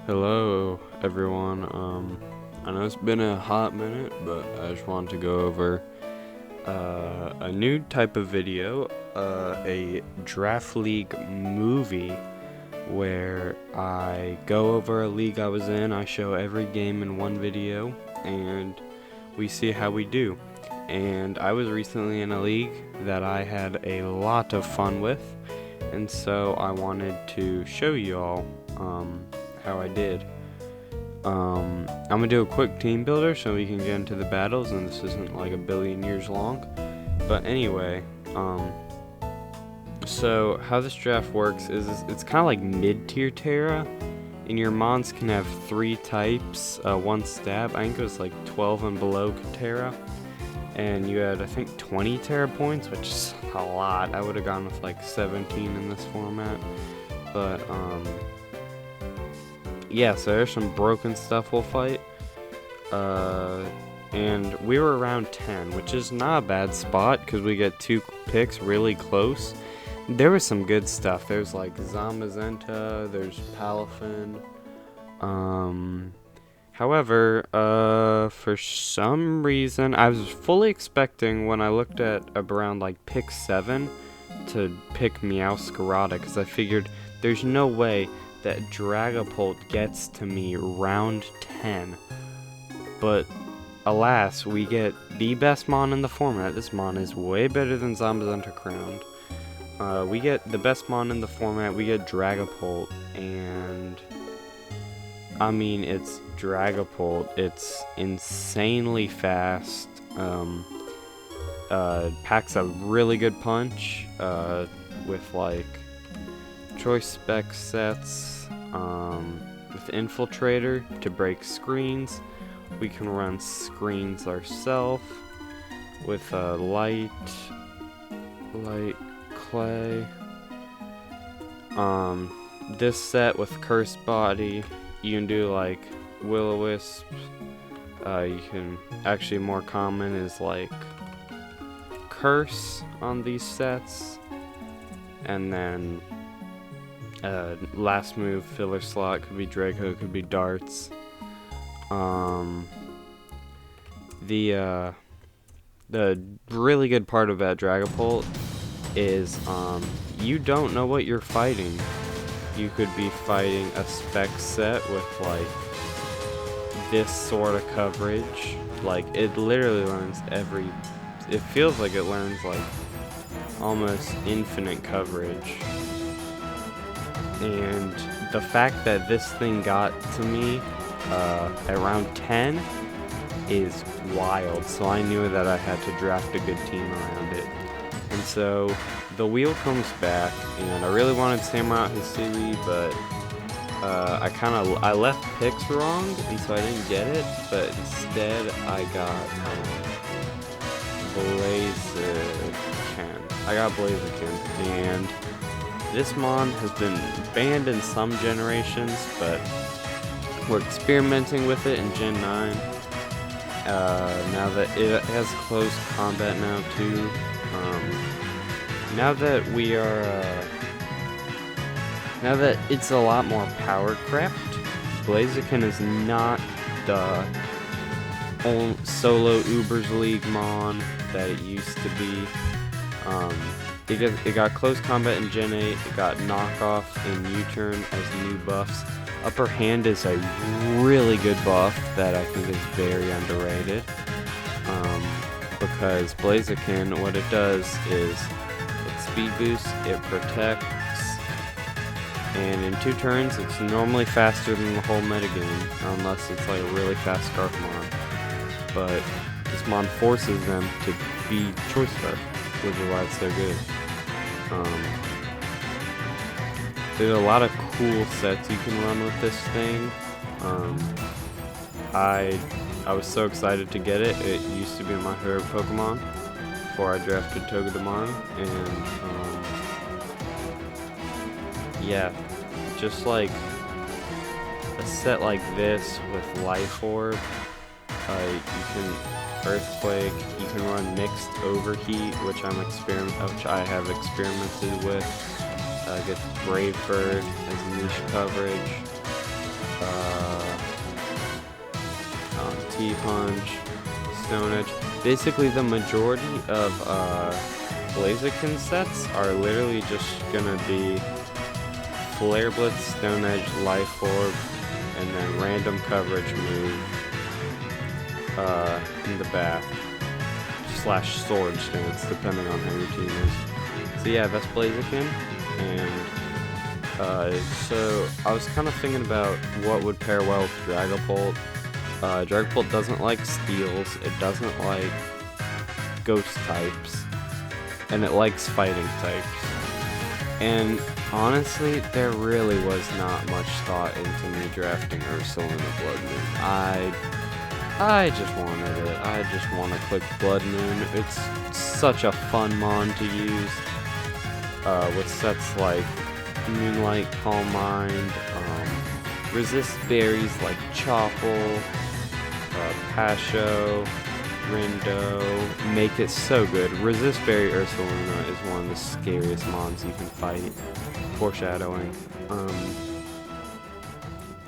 Hello, everyone. I know it's been a hot minute, but I just wanted to go over a new type of video, a draft league movie, where I go over a league I was in. I show every game in one video, and we see how we do. And I was recently in a league that I had a lot of fun with, and so I wanted to show you all how I did. I'm gonna do a quick team builder so we can get into the battles, and this isn't like a billion years long. But anyway, so how this draft works is it's kind of like mid-tier Terra, and your mons can have 3 types, 1 stab. I think it was like 12 and below Terra, and you had I think 20 Terra points, which is a lot. I would have gone with like 17 in this format, but yeah, so there's some broken stuff we'll fight. And we were around 10, which is not a bad spot because we get 2 picks really close. There was some good stuff. There's like Zamazenta, there's Palafin. However, for some reason, I was fully expecting when I looked at around like pick 7 to pick Meowscarada, because I figured there's no way that Dragapult gets to me round 10. But alas, we get the best mon in the format. This mon is way better than Zamazenta Crowned. We get the best mon in the format. We get Dragapult, and I mean, it's Dragapult. It's insanely fast. Packs a really good punch with like choice spec sets, with Infiltrator to break screens. We can run screens ourselves with light clay. This set with cursed body, you can do like will-o-wisp. You can actually, more common is like curse on these sets, and then last move filler slot could be Draco, could be darts. The really good part about Dragapult is you don't know what you're fighting. You could be fighting a spec set with like this sort of coverage. Like, it literally learns it feels like it learns like almost infinite coverage. And the fact that this thing got to me at round 10 is wild, so I knew that I had to draft a good team around it. And so the wheel comes back, and I really wanted Samurai Hisui, but I left picks wrong, and so I didn't get it, but instead I got Blaziken. And this mon has been banned in some generations, but we're experimenting with it in Gen 9. Now that it has close combat now too. Now that it's a lot more power crept, Blaziken is not the solo Ubers League mon that it used to be. It got close combat in Gen 8, it got knockoff in U-turn as new buffs. Upper hand is a really good buff that I think is very underrated. Because Blaziken, what it does is it speed boosts, it protects, and in 2 turns it's normally faster than the whole metagame, unless it's like a really fast Scarf mon. But this mon forces them to be Choice Scarf, which is why it's so good. There's a lot of cool sets you can run with this thing. I was so excited to get it. It used to be my favorite Pokemon before I drafted Togedemon, and yeah, just like a set like this with Life Orb, you can Earthquake, you can run Mixed Overheat, which I have experimented with. Get Brave Bird as niche coverage. T-Punch, Stone Edge. Basically, the majority of Blaziken sets are literally just gonna be Flare Blitz, Stone Edge, Life Orb, and then random coverage move in the back / Sword Stance, depending on how your team is. So yeah, that's Blaziken, and so I was kind of thinking about what would pair well with Dragapult. Dragapult doesn't like steals, it doesn't like ghost types, and it likes fighting types. And honestly, there really was not much thought into me drafting Ursuluna Blood Moon. I just wanted it. I just want to click Blood Moon. It's such a fun mon to use with sets like Moonlight, Calm Mind, resist berries like Chople, Pasho, Rindo. Make it so good. Resist Berry Ursuluna is one of the scariest mons you can fight. Foreshadowing.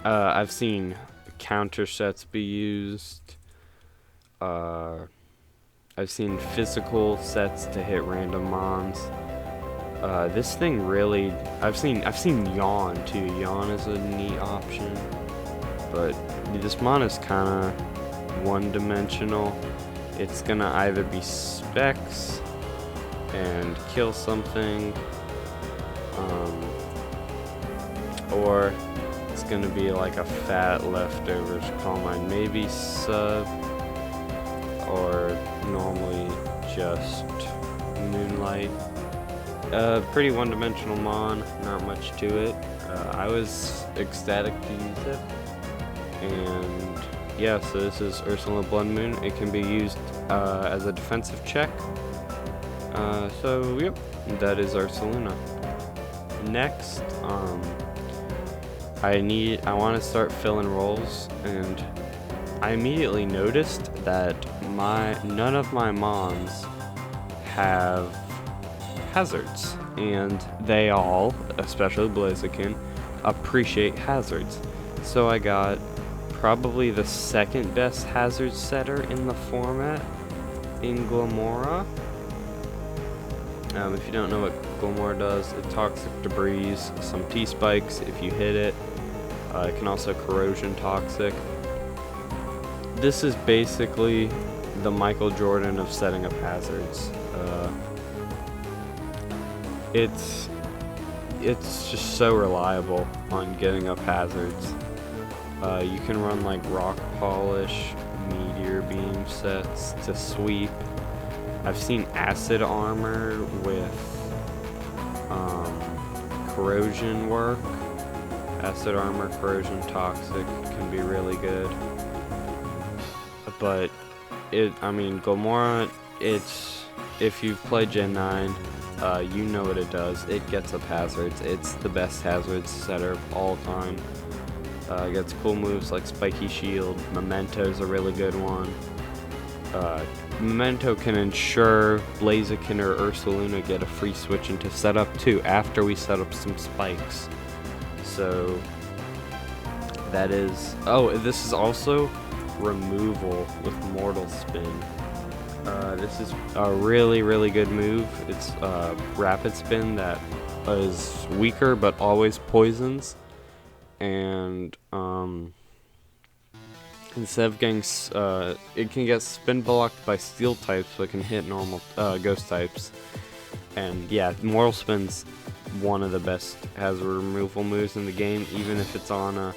I've seen counter sets be used. I've seen physical sets to hit random mons. This thing really, I've seen Yawn too. Yawn is a neat option, but this mon is kind of one-dimensional. It's gonna either be specs and kill something, or it's gonna be like a fat leftovers Calm Mind, maybe sub, or normally just Moonlight. Pretty one-dimensional mon, not much to it. I was ecstatic to use it, and yeah, so this is Ursuluna Blood Moon. It can be used as a defensive check. So yep, that is Ursuluna. Next, I want to start filling roles, and I immediately noticed that none of my mons have hazards, and they all, especially Blaziken, appreciate hazards. So I got probably the second best hazard setter in the format in Glimmora. If you don't know what Glimmora does, it toxic debris, some T-spikes if you hit it. It can also corrosion toxic. This is basically the Michael Jordan of setting up hazards. It's just so reliable on getting up hazards. You can run like Rock Polish, Meteor Beam sets to sweep. I've seen Acid Armor with corrosion work. Acid Armor, Corrosion Toxic can be really good. But Glimmora, if you've played Gen 9, you know what it does. It gets up hazards. It's the best hazards setter of all time. It gets cool moves like Spiky Shield. Memento's a really good one. Memento can ensure Blaziken or Ursuluna get a free switch into setup too, after we set up some spikes. So that is... Oh, this is also removal with Mortal Spin. This is a really, really good move. It's Rapid Spin that is weaker but always poisons. And instead of getting, it can get spin blocked by steel types, so it can hit normal ghost types. And yeah, Mortal Spin's one of the best hazard removal moves in the game, even if it's on a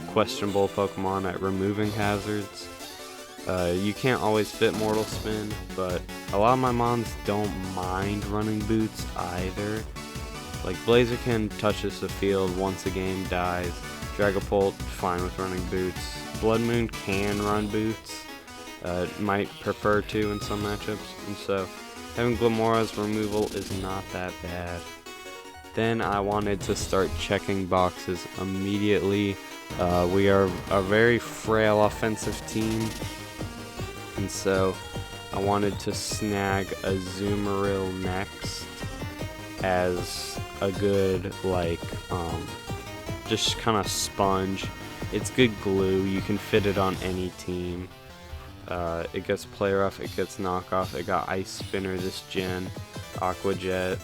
questionable Pokemon at removing hazards. You can't always fit Mortal Spin, but a lot of my mons don't mind running boots either. Like Blaziken touches the field once a game, dies. Dragapult, fine with running boots. Blood Moon can run boots. It might prefer to in some matchups, and so having Glimmora's removal is not that bad. Then I wanted to start checking boxes immediately. We are a very frail offensive team, and so I wanted to snag a Zoomeril next as a good, like, just kind of sponge. It's good glue. You can fit it on any team. It gets play rough, it gets knockoff, it got ice spinner this gen, aqua jet,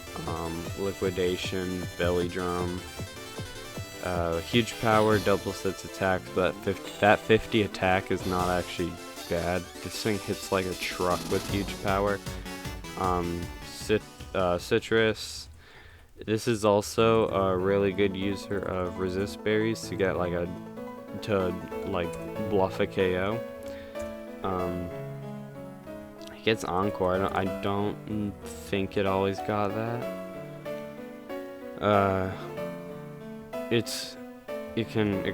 liquidation, belly drum, huge power, double sets attack, but that 50 attack is not actually bad. This thing hits like a truck with huge power. Citrus. This is also a really good user of resist berries to get like to bluff a KO. It gets Encore. I don't think it always got that. It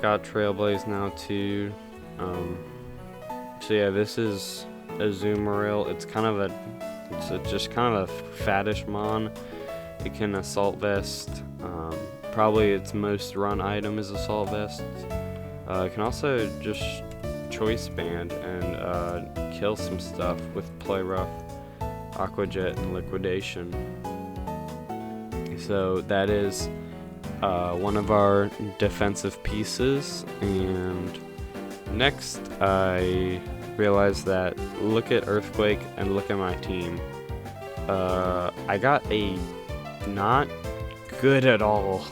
got Trailblaze now too. So yeah, this is a Azumarill. It's just kind of a fattish mon. It can Assault Vest. Probably its most run item is Assault Vest. It can also just Choice Band and kill some stuff with Play Rough, Aqua Jet, and Liquidation. So that is one of our defensive pieces. And next, I realized that look at Earthquake and look at my team. I got a not good at all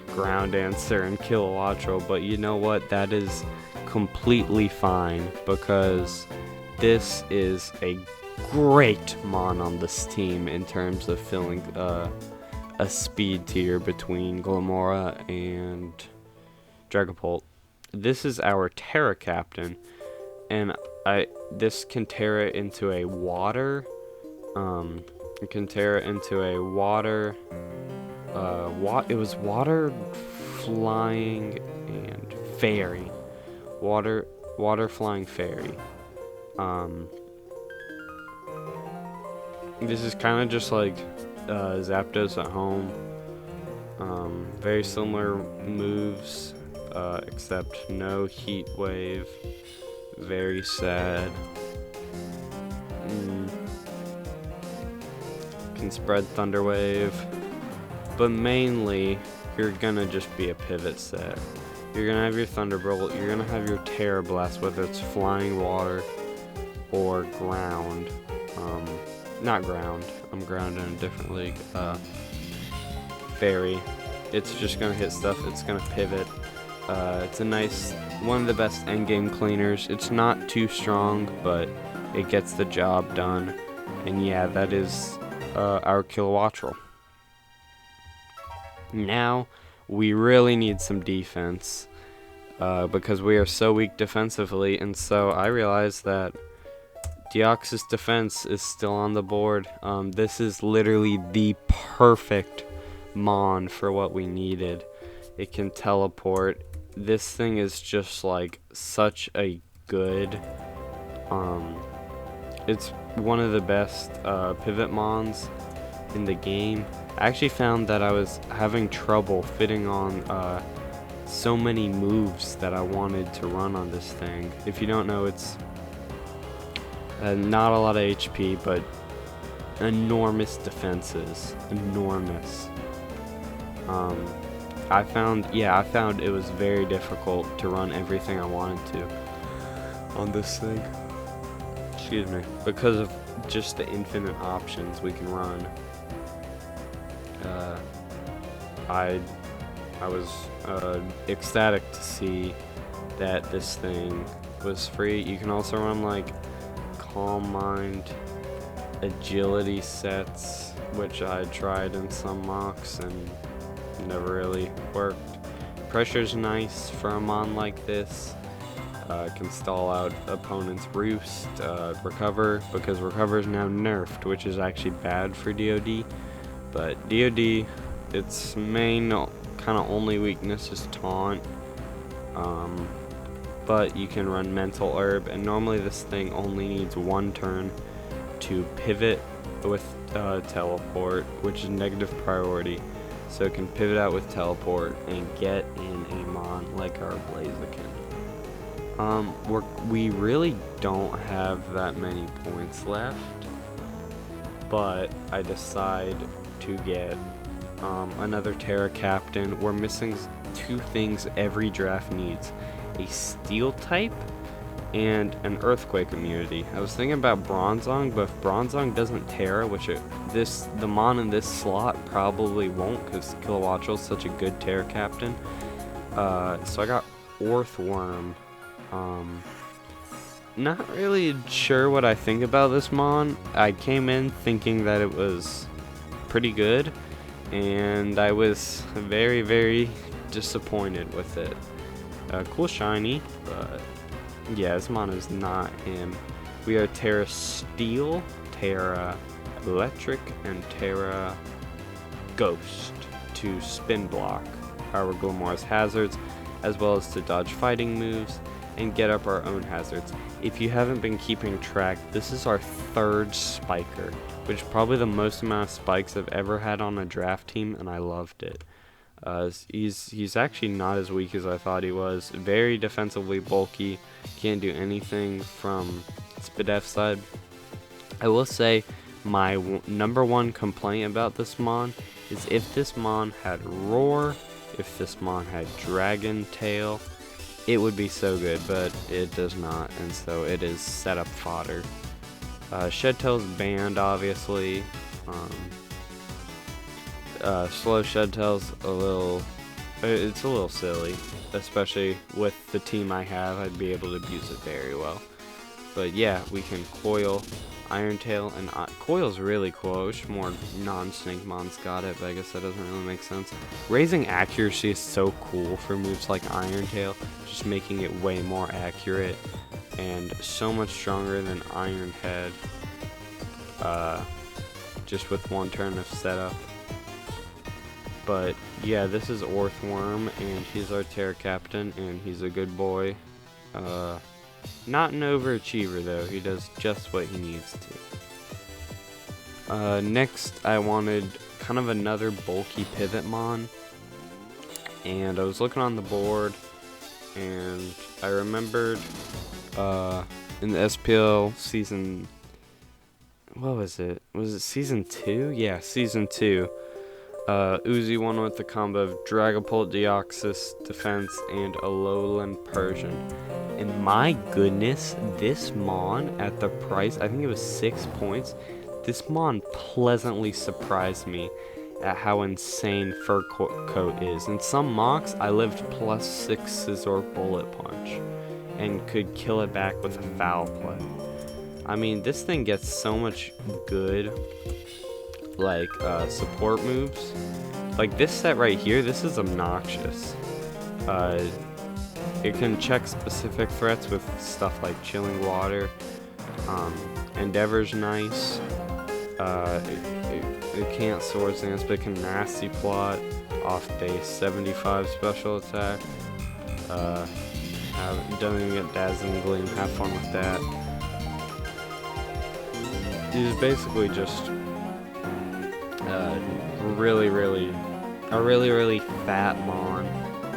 ground answer and Kilowattrel, but you know what? That is completely fine because this is a great mon on this team in terms of filling a speed tier between Glamora and Dragapult. This is our Terra Captain, and this can Terra into a water. It can Terra into a water. It was water, flying, and fairy. Water flying fairy. This is kind of just like Zapdos at home. Very similar moves, except no heat wave. Very sad. Can spread Thunder Wave, but mainly you're gonna just be a pivot set. You're gonna have your Thunderbolt, you're gonna have your Terra Blast, whether it's flying, water, or ground. Not ground. I'm ground in a different league. Fairy. It's just gonna hit stuff. It's gonna pivot. It's a nice, one of the best endgame cleaners. It's not too strong, but it gets the job done. And yeah, that is our Kilowattrel. Now we really need some defense because we are so weak defensively, and so I realized that Deoxys defense is still on the board. This is literally the perfect mon for what we needed. It can teleport. This thing is just like such a good it's one of the best pivot mons in the game. I actually found that I was having trouble fitting on so many moves that I wanted to run on this thing. If you don't know, it's not a lot of HP, but enormous defenses. Enormous. I found it was very difficult to run everything I wanted to on this thing. Excuse me. Because of just the infinite options we can run. I was ecstatic to see that this thing was free. You can also run like Calm Mind, agility sets, which I tried in some mocks and never really worked. Pressure's nice for a mon like this. Can stall out opponent's roost, recover, because recover is now nerfed, which is actually bad for DoD. But DoD, its main kind of only weakness is taunt. But you can run Mental Herb, and normally this thing only needs one turn to pivot with Teleport, which is negative priority. So it can pivot out with Teleport and get in a mon like our Blaziken. We really don't have that many points left, but I decide to get another Terra Captain. We're missing two things every draft needs: a Steel type, and an Earthquake immunity. I was thinking about Bronzong, but if Bronzong doesn't Terra, which the Mon in this slot probably won't, because Kilowattrel is such a good Terra captain. So I got Orthworm. Not really sure what I think about this Mon. I came in thinking that it was pretty good, and I was very, very disappointed with it. Cool shiny, but yeah, this Mon is not him. We are Terra Steel, Terra Electric, and Terra Ghost to spin block our Glamorous hazards, as well as to dodge fighting moves and get up our own hazards. If you haven't been keeping track, this is our third spiker, which is probably the most amount of spikes I've ever had on a draft team, and I loved it. He's actually not as weak as I thought he was. Very defensively bulky, can't do anything from Spadef side. I will say my number one complaint about this Mon is if this Mon had Roar, if this Mon had Dragon Tail, it would be so good, but it does not, and so it is setup fodder. Shed-Tail's banned, obviously. Slow Shed-Tail's it's a little silly, especially with the team I have. I'd be able to abuse it very well. But yeah, we can Coil, Iron Tail, and Coil's really cool. I wish more non-Snake Mons got it, but I guess that doesn't really make sense. Raising accuracy is so cool for moves like Iron Tail, just making it way more accurate and so much stronger than Iron Head, just with one turn of setup. But yeah, this is Orthworm, and he's our Terra captain, and he's a good boy. Not an overachiever though, he does just what he needs to. Next I wanted kind of another bulky pivot Mon, and I was looking on the board, and I remembered in the SPL season, what was it? Was it season 2? Yeah, season 2. Uzi won with the combo of Dragapult, Deoxys, Defense, and Alolan Persian. And my goodness, this Mon at the price, I think it was 6 points, this Mon pleasantly surprised me at how insane Fur Coat is. In some mocks, I lived +6 Scizor Bullet Punch and could kill it back with a Foul Play. I mean, this thing gets so much good like support moves. Like this set right here, this is obnoxious. It can check specific threats with stuff like Chilling Water. Endeavor's nice. It can't Sword Dance, but it can Nasty Plot, off base 75 special attack. Don't even get Dazzling Gleam, have fun with that. It is basically just really fat Mon.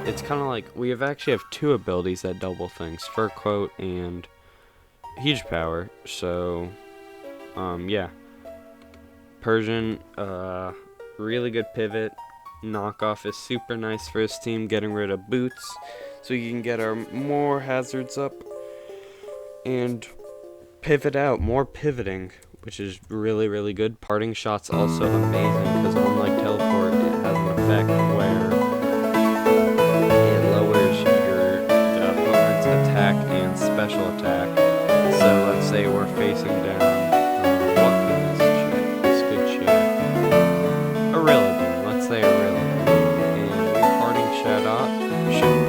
It's kind of like we actually have 2 abilities that double things, Fur Coat and Huge Power. So yeah, Persian, really good pivot. Knockoff is super nice for his team, getting rid of boots so you can get our more hazards up and pivot out, more pivoting, which is really good. Parting Shot's also amazing because unlike Teleport, it has an effect where it lowers the opponent's attack and special attack. So let's say we're facing down, what could this check? This could check Irrelevant. Let's say Irrelevant. And we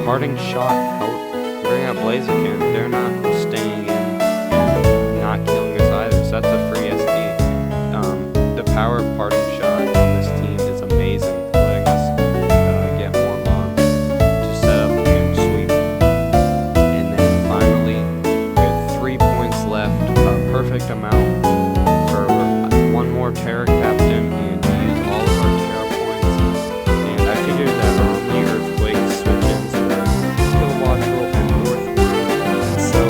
Parting Shot out, bring out Blaziken. They're not staying in, not killing us either, so that's a free SD. The power of Parting Shot on this team is amazing, letting us get more mons to set up and sweep. And then finally, we have 3 points left, a perfect amount for one more Terra Captain and to use all of our Terra points. And I figured that on the Earthquake switch-ins were Kilowattrel and Orthworm. So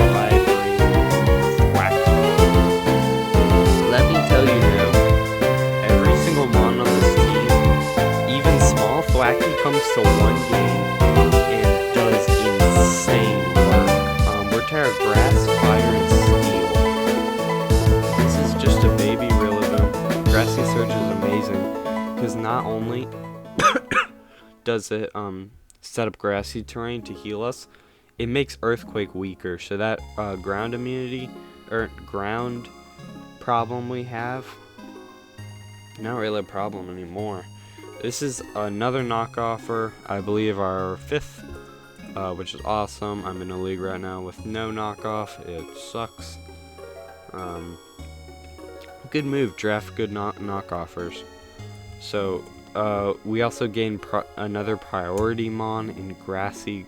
does it set up grassy terrain to heal us. It makes Earthquake weaker, so that ground immunity or ground problem we have, not really a problem anymore. This is another knockoffer, I believe our 5th, which is awesome. I'm in a league right now with no knockoff. It sucks. Good move, draft good knockoffers. So we also gained another priority mon in grassy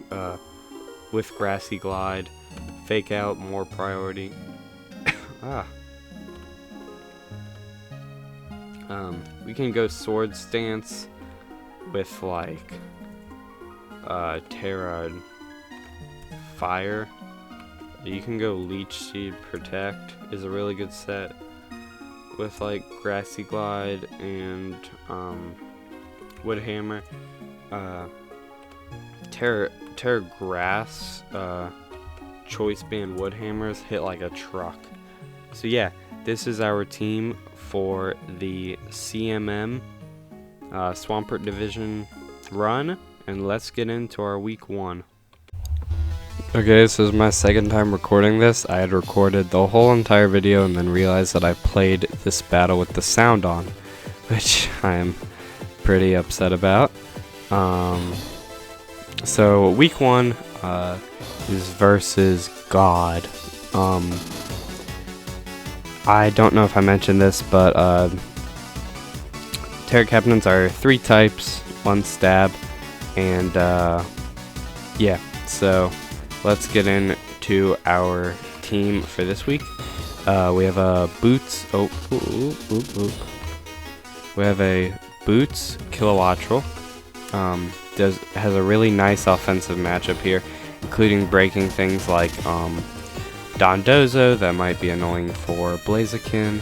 with grassy glide, fake out, more priority. We can go sword stance with like Terra fire. You can go leech seed protect is a really good set with like grassy glide and wood hammer. Terra grass choice band wood hammers hit like a truck. So yeah, this is our team for the CMM Swampert division run, and let's get into our week 1. Okay, this is my second time recording this. I had recorded the whole entire video and then realized that I played this battle with the sound on, which I am pretty upset about. So week 1 is versus God. I don't know if I mentioned this, but Terra Captains are 3 types, 1 stab, and yeah, so let's get into our team for this week. We have Boots. We have a Boots Kilowattrel. Has a really nice offensive matchup here, including breaking things like Dondozo that might be annoying for Blaziken,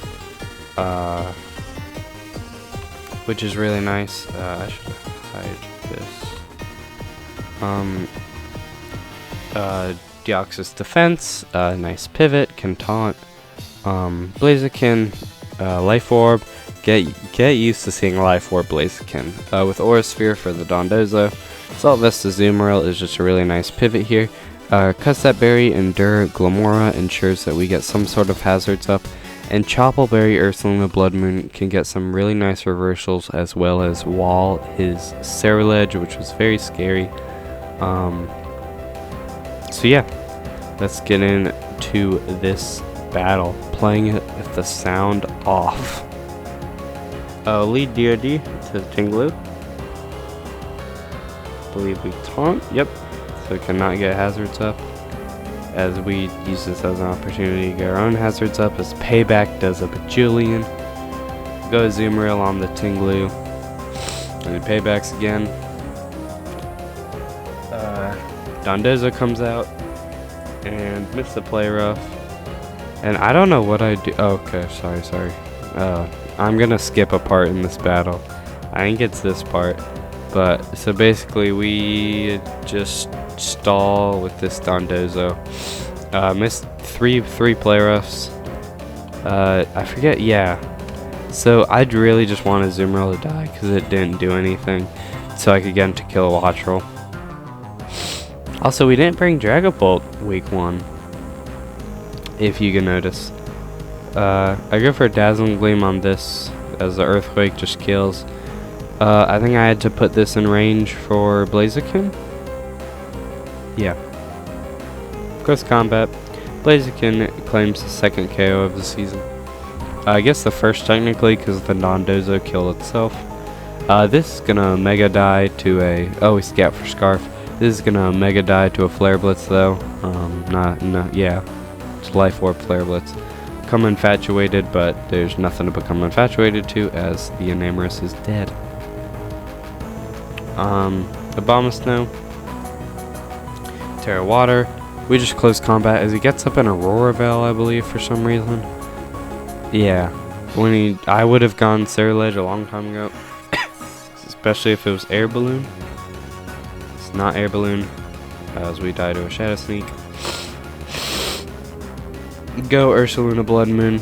which is really nice. I should hide this. Deoxys Defense, nice pivot, can taunt. Blaziken, Life Orb. Get used to seeing Life Orb Blaziken. With Aura Sphere for the Dondozo. Salt Vesta Zoomeril is just a really nice pivot here. Cusset Berry Endure Glamora ensures that we get some sort of hazards up, and Choppleberry Ursulina Bloodmoon can get some really nice reversals, as well as wall his Ceruledge, which was very scary. So yeah, let's get into this battle, playing it with the sound off. Lead DOD to Tinglu. Believe we taunt. Yep. So we cannot get hazards up, as we use this as an opportunity to get our own hazards up, as Payback does a bajillion. Go Zoomeril on the Tinglu, and then Paybacks again. Dondozo comes out and missed the play rough, and I don't know what I do. Oh, okay, sorry. I'm gonna skip a part in this battle. I think it's this part. But so basically we just stall with this Dondozo. Missed three play roughs. I forget, yeah. So I'd really just wanted Zoomeril to die because it didn't do anything, so I could get him to kill a Wattrel. Also, we didn't bring Dragapult week 1, if you can notice. I go for a Dazzling Gleam on this, as the Earthquake just kills. I think I had to put this in range for Blaziken. Yeah. Close combat. Blaziken claims the 2nd KO of the season. I guess the first technically, because the Dondozo killed itself. This is gonna Mega Die to a... Oh, we scout for Scarf. This is gonna Mega Die to a Flare Blitz though. Yeah. It's Life Orb Flare Blitz. Become infatuated, but there's nothing to become infatuated to, as the Enamorus is dead. Abomasnow, Terra Water. We just close combat as he gets up an Aurora Veil, I believe, for some reason. Yeah, I would have gone Ceruledge a long time ago, especially if it was Air Balloon. It's not Air Balloon, as we die to a Shadow Sneak. Go Ursulina Blood Moon.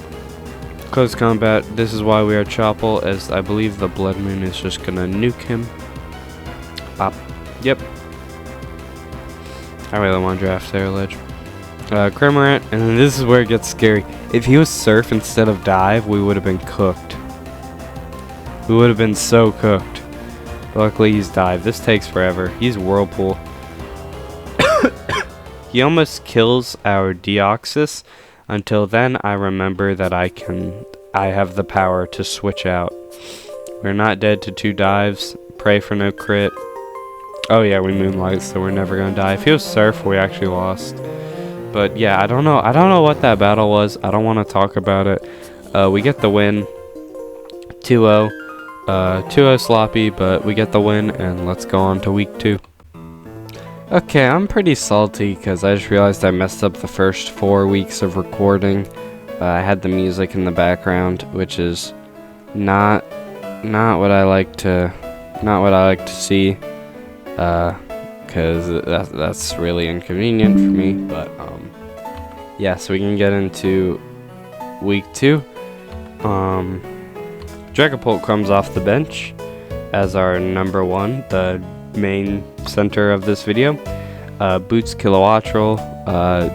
Close combat. This is why we are Chopple, as I believe the Blood Moon is just gonna nuke him. Up. Yep. I really want to draft their ledge. Crimorant, and then this is where it gets scary. If he was Surf instead of Dive, we would have been cooked. We would have been so cooked. But luckily he's Dive. This takes forever. He's Whirlpool. He almost kills our Deoxys. Until then, I remember that I have the power to switch out. We're not dead to 2 dives. Pray for no crit. Oh yeah, we Moonlight, so we're never gonna die. If he was Surf, we actually lost. But yeah, I don't know what that battle was. I don't want to talk about it. We get the win. 2-0. 2-0 sloppy, but we get the win, and let's go on to week 2. Okay, I'm pretty salty because I just realized I messed up the first 4 weeks of recording. I had the music in the background, which is not what I like to see, because that's really inconvenient for me. But yeah, so we can get into week 2. Dragapult comes off the bench as our number 1, the main center of this video. Boots Kilowattrel,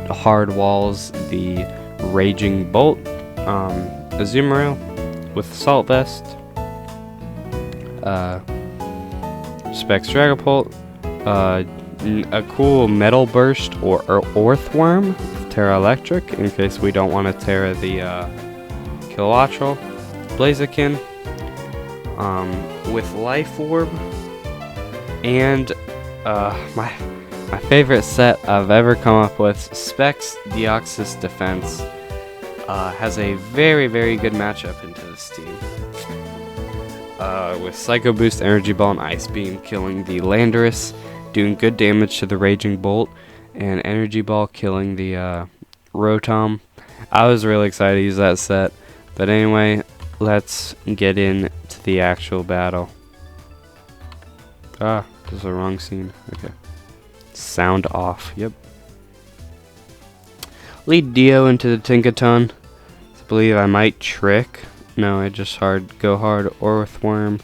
hard walls the Raging Bolt, Azumarill with Assault Vest, Specs Dragapult, a cool Metal Burst or Earthworm with Terra Electric in case we don't want to Terra the Kilowattrel, Blaziken with Life Orb, and my favorite set I've ever come up with, Specs Deoxys Defense. Has a very, very good matchup into this team. With Psycho Boost, Energy Ball, and Ice Beam killing the Landorus, doing good damage to the Raging Bolt, and Energy Ball killing the Rotom. I was really excited to use that set. But anyway, let's get into the actual battle. Ah, this is the wrong scene. Okay. Sound off. Yep. Lead Dio into the Tinkaton. I believe I might trick. No, I just go hard Earthworm.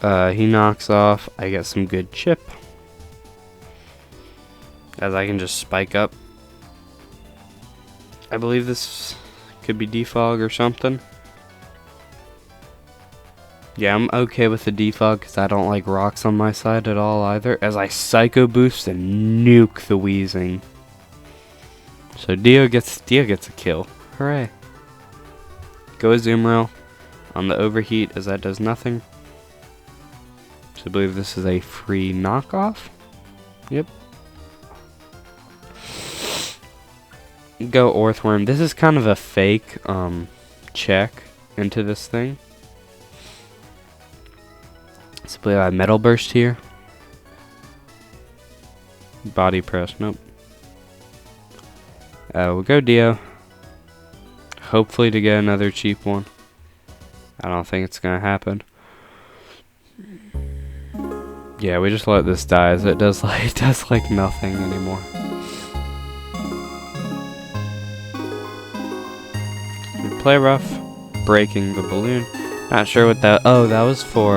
He knocks off. I get some good chip. As I can just spike up. I believe this could be defog or something. Yeah, I'm okay with the defog because I don't like rocks on my side at all either. As I Psycho Boost and nuke the Weezing. So Dio gets a kill. Hooray. Go Azumarill on the Overheat as that does nothing. So I believe this is a free knockoff. Yep. Go Earthworm. This is kind of a fake check into this thing. So I believe I Metal Burst here. Body Press. Nope. We'll go Dio. Hopefully to get another cheap one. I don't think it's gonna happen. Yeah, we just let this die as it does like nothing anymore. We play rough, breaking the balloon. Not sure what that. Oh, that was for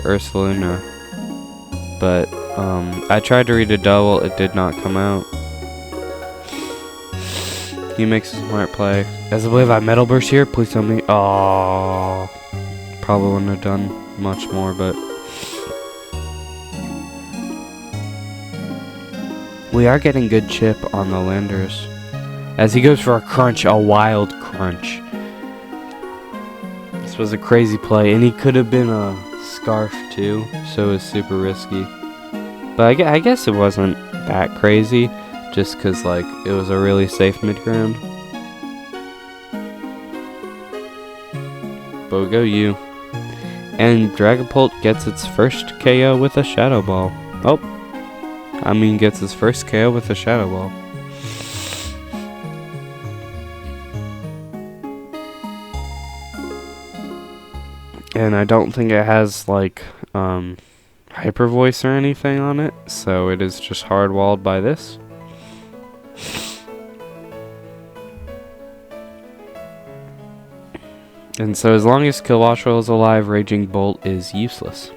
Ursaluna. But I tried to read a double. It did not come out. He makes a smart play. As I believe I Metal Burst here. Please tell me. Oh, probably wouldn't have done much more, but we are getting good chip on the Landorus. As he goes for a crunch, a wild crunch. This was a crazy play, and he could have been a Scarf too, so it was super risky. But I guess it wasn't that crazy. Just because, like, it was a really safe mid-ground. But we go U. And Dragapult gets its first KO with a Shadow Ball. Oh. I mean, gets his first KO with a Shadow Ball. And I don't think it has, like, Hyper Voice or anything on it. So it is just hard-walled by this. And so as long as Kilowattrel is alive, Raging Bolt is useless.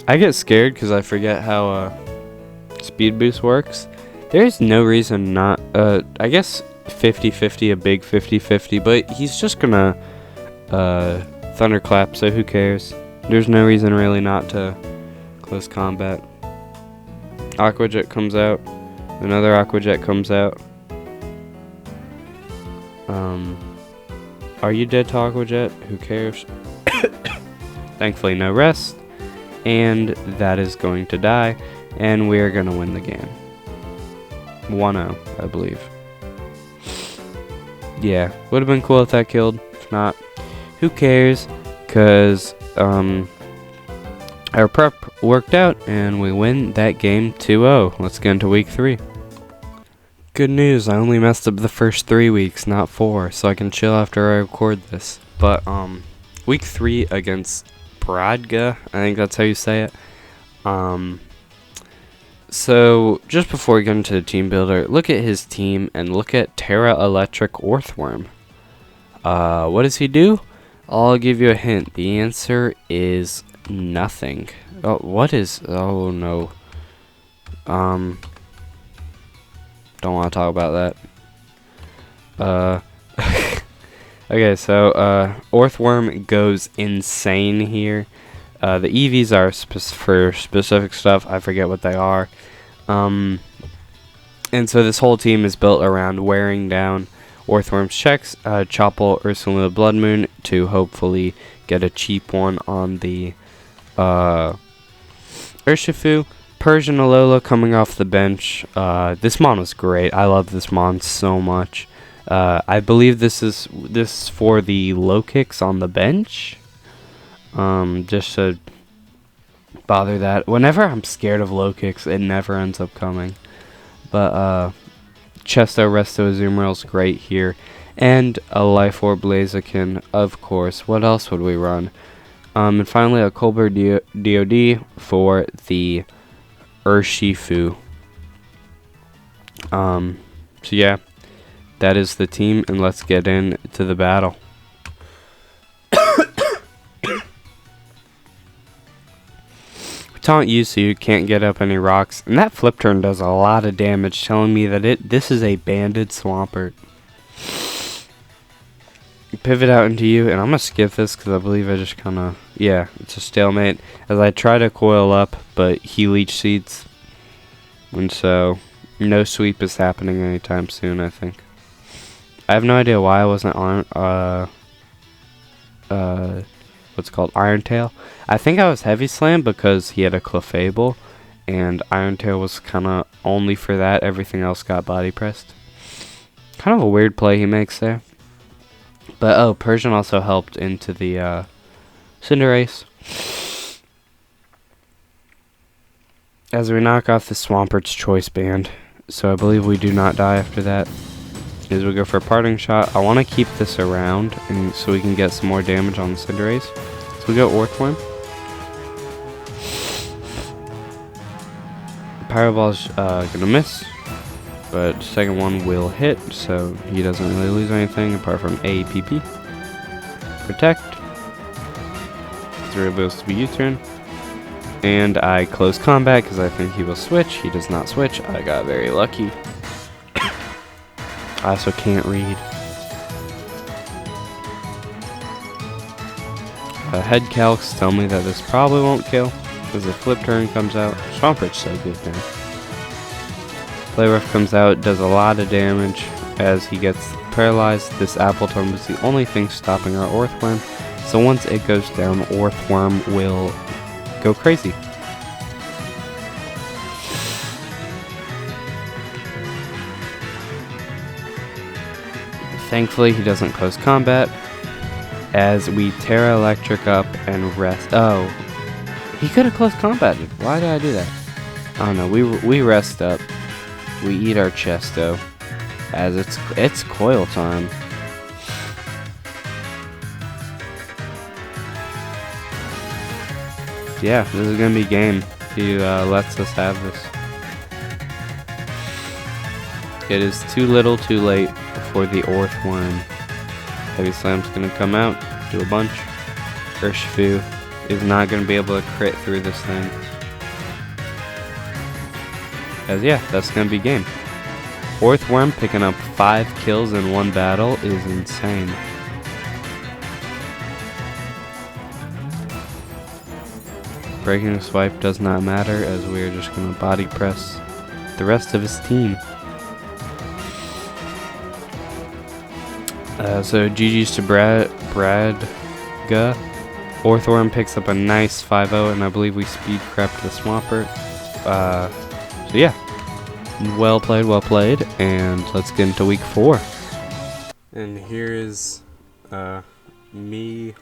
I get scared because I forget how speed boost works. There's no reason not, I guess 50-50, a big 50-50, but he's just gonna Thunderclap, so who cares? There's no reason really not to close combat. Aqua Jet comes out. Another Aqua Jet comes out. Are you dead to Aqua Jet? Who cares? Thankfully no rest. And that is going to die. And we are going to win the game. 1-0, I believe. Yeah, would have been cool if that killed. If not, who cares? Because our prep worked out and we win that game 2-0. Let's get into week 3. Good news, I only messed up the first 3 weeks, not 4, so I can chill after I record this. But week 3 against Bradga, I think that's how you say it. So just before we get into the team builder, look at his team and look at Terra Electric Earthworm. What does he do? I'll give you a hint. The answer is nothing. Oh, what is? Oh no. Don't want to talk about that. Okay, so Earthworm goes insane here. The EVs are for specific stuff. I forget what they are. And so this whole team is built around wearing down Earthworm's checks, Choppel, Ursula Blood Moon to hopefully get a cheap one on the Urshifu. Persian Alola coming off the bench. This mon was great. I love this mon so much. I believe this is for the low kicks on the bench. Just to bother that. Whenever I'm scared of low kicks, it never ends up coming. But Chesto, Resto, Azumarill's great here. And a Life Orb Blaziken, of course. What else would we run? And finally a Colbert DOD for the Urshifu. So yeah, that is the team, and let's get into the battle. Taunt you so you can't get up any rocks, and that flip turn does a lot of damage, telling me that this is a banded Swampert. Pivot out into you, and I'm gonna skip this because I believe I just kind of, yeah, it's a stalemate as I try to coil up, but he leech seeds, and so no sweep is happening anytime soon. I think I have no idea why I wasn't on what's called Iron Tail. I think I was Heavy Slam because he had a Clefable, and Iron Tail was kind of only for that. Everything else got body pressed. Kind of a weird play he makes there. But oh, Persian also helped into the Cinderace. As we knock off the Swampert's Choice Band. So I believe we do not die after that. As we go for a parting shot, I want to keep this around and so we can get some more damage on the Cinderace. So we go Earthworm. Pyro Ball's gonna miss, but the second one will hit, so he doesn't really lose anything apart from APP. Protect. Zero bills to be U-turn. And I close combat because I think he will switch. He does not switch. I got very lucky. I also can't read. Head calcs tell me that this probably won't kill because the flip turn comes out. Swampert's so good now. Play Rough comes out, does a lot of damage as he gets paralyzed. This Apple Tome was the only thing stopping our Earthworm. So once it goes down, Earthworm will go crazy. Thankfully, he doesn't close combat as we Terra Electric up and rest. Oh, he could have closed combated. Why did I do that? Oh no, we rest up. We eat our Chesto as it's coil time. Yeah, this is gonna be game. if he lets us have this. It is too little too late for the Orthworm. Heavy Slam's gonna come out, do a bunch. Urshifu is not gonna be able to crit through this thing. As yeah, that's gonna be game. Orthworm picking up 5 kills in one battle is insane. Breaking a swipe does not matter, as we are just going to body press the rest of his team. So GG's to Bradga. Orthworm picks up a nice 5-0, and I believe we speed crept the Swampert. So yeah, well played, and let's get into week 4. And here is me,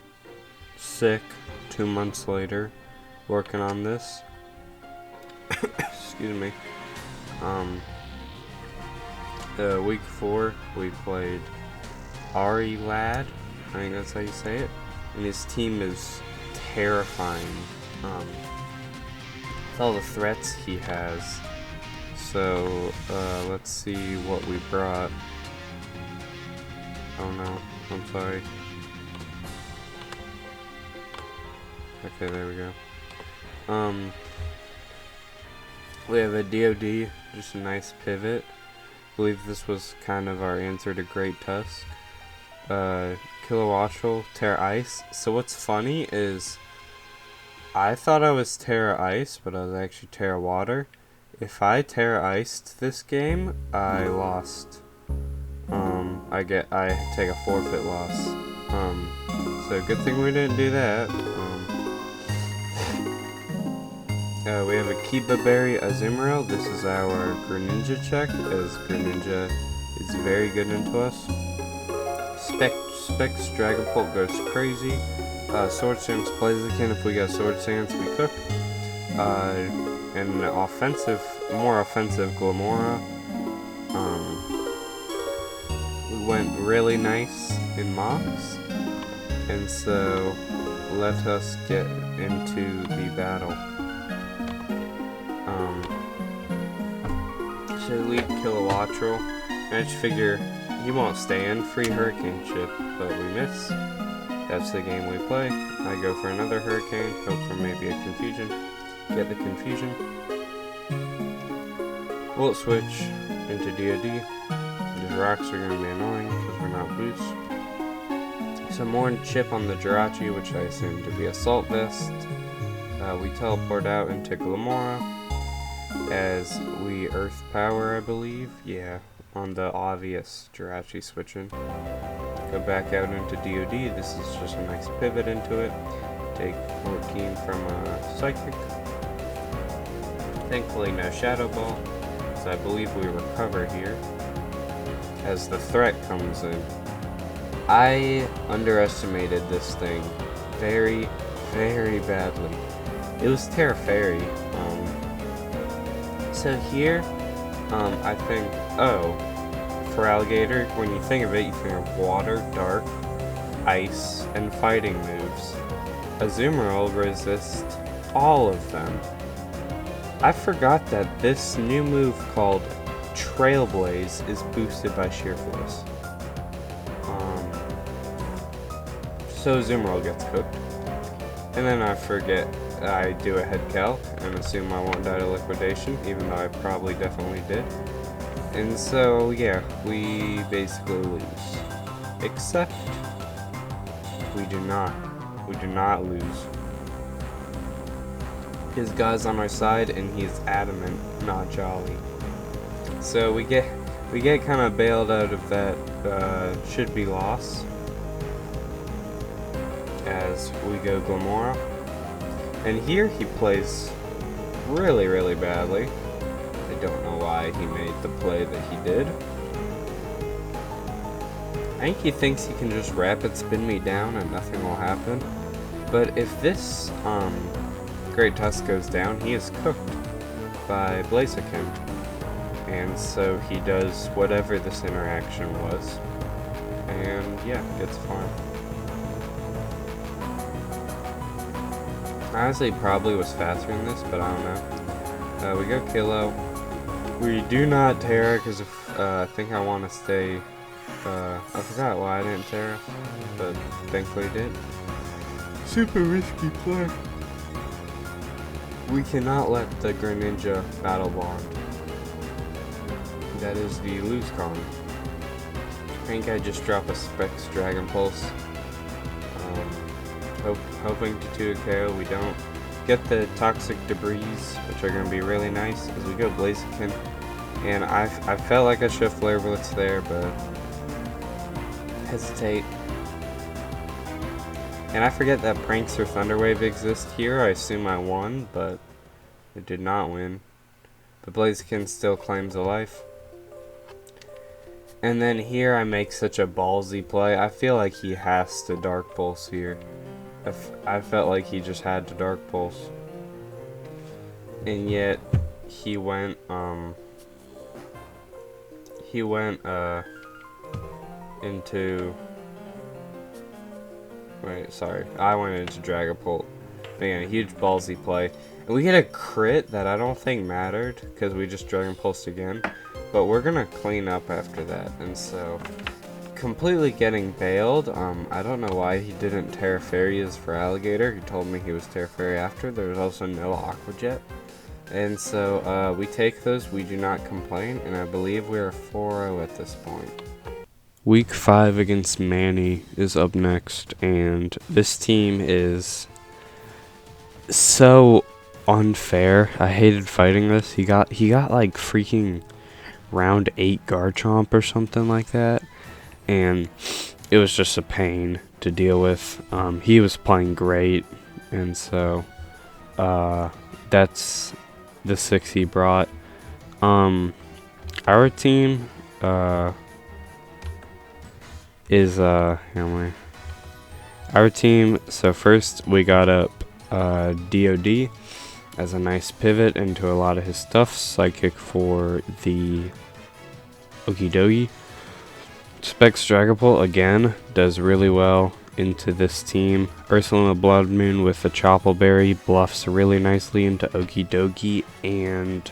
sick, 2 months later, working on this. Excuse me. Week 4 we played Ari Lad, I think that's how you say it, and his team is terrifying with all the threats he has. So let's see what we brought. Oh no, I'm sorry. Okay, there we go. We have a DOD, just a nice pivot. I believe this was kind of our answer to Great Tusk. Kilowattrel, Terra Ice. So what's funny is I thought I was Terra Ice, but I was actually Terra Water. If I Terra Iced this game, I lost. I take a forfeit loss. So good thing we didn't do that. We have a Kiba Berry Azumarill. This is our Greninja check, as Greninja is very good into us. Specs Dragapult goes crazy. Sword Stance Blaziken, if we got Sword Stance, we cook. And an more offensive Glamora. We went really nice in mocks, and so let us get into the battle. Should lead Kilowattrel. I just figure he won't stand free Hurricane Chip, but we miss. That's the game we play. I go for another Hurricane, hope for maybe a Confusion. Get the Confusion. We'll switch into DOD. These rocks are going to be annoying because we're not boost. Some more chip on the Jirachi, which I assume to be Assault Vest. We teleport out into Glamora as we Earth Power, I believe. Yeah, on the obvious Jirachi switching. Go back out into DOD. This is just a nice pivot into it. Take 14 from Psychic. Thankfully no Shadow Ball, so I believe we recover here as the threat comes in. I underestimated this thing very, very badly. It was Terra Fairy. So here, I think, for Alligator, when you think of it, you think of water, dark, ice, and fighting moves. Azumarill resists all of them. I forgot that this new move called Trailblaze is boosted by Sheer Force. So Azumarill gets cooked. And then I forget, I do a head calc and assume I won't die to liquidation, even though I probably definitely did. And so, yeah, we basically lose. Except, we do not. We do not lose. His guy's on our side, and he's adamant, not jolly. So we get kind of bailed out of that should be loss as we go Glamora. And here he plays really, really badly. I don't know why he made the play that he did. I think he thinks he can just rapid spin me down and nothing will happen. But if this Great Tusk goes down, he is cooked by Blaziken. And so he does whatever this interaction was. And yeah, gets farmed. Honestly, probably was faster than this, but I don't know. We go Kilo. We do not Terra because I think I want to stay. I forgot why I didn't Terra, but thankfully did. Super risky play. We cannot let the Greninja battle bond. That is the lose con. I think I just drop a Specs Dragon Pulse. Hoping to 2 KO. We don't get the Toxic Debris, which are going to be really nice as we go Blaziken. And I felt like I should have Flare Blitz there, but hesitate. And I forget that Pranks or Thunderwave exist here. I assume I won, but it did not win. But Blaziken still claims a life. And then here I make such a ballsy play. I feel like he has to Dark Pulse here. I felt like he just had to Dark Pulse. And yet he went into... Wait, sorry. I went into Dragapult. But yeah, huge ballsy play. And we get a crit that I don't think mattered, because we just Dragon Pulsed again. But we're going to clean up after that. And so, completely getting bailed. I don't know why he didn't Terra Fairies for Alligator. He told me he was Terra Fairy after. There was also no Aqua Jet. And so, we take those. We do not complain. And I believe we are 4-0 at this point. Week 5 against Manny is up next, and this team is so unfair. I hated fighting this. He got like freaking round 8 Garchomp or something like that, and it was just a pain to deal with. He was playing great, and so that's the 6 he brought. Our team is our team. So first we got up DOD as a nice pivot into a lot of his stuff. Psychic for the Okidogi. Specs Dragapult again does really well into this team. Ursaluna Blood Moon with the Choppleberry bluffs really nicely into Okidogi and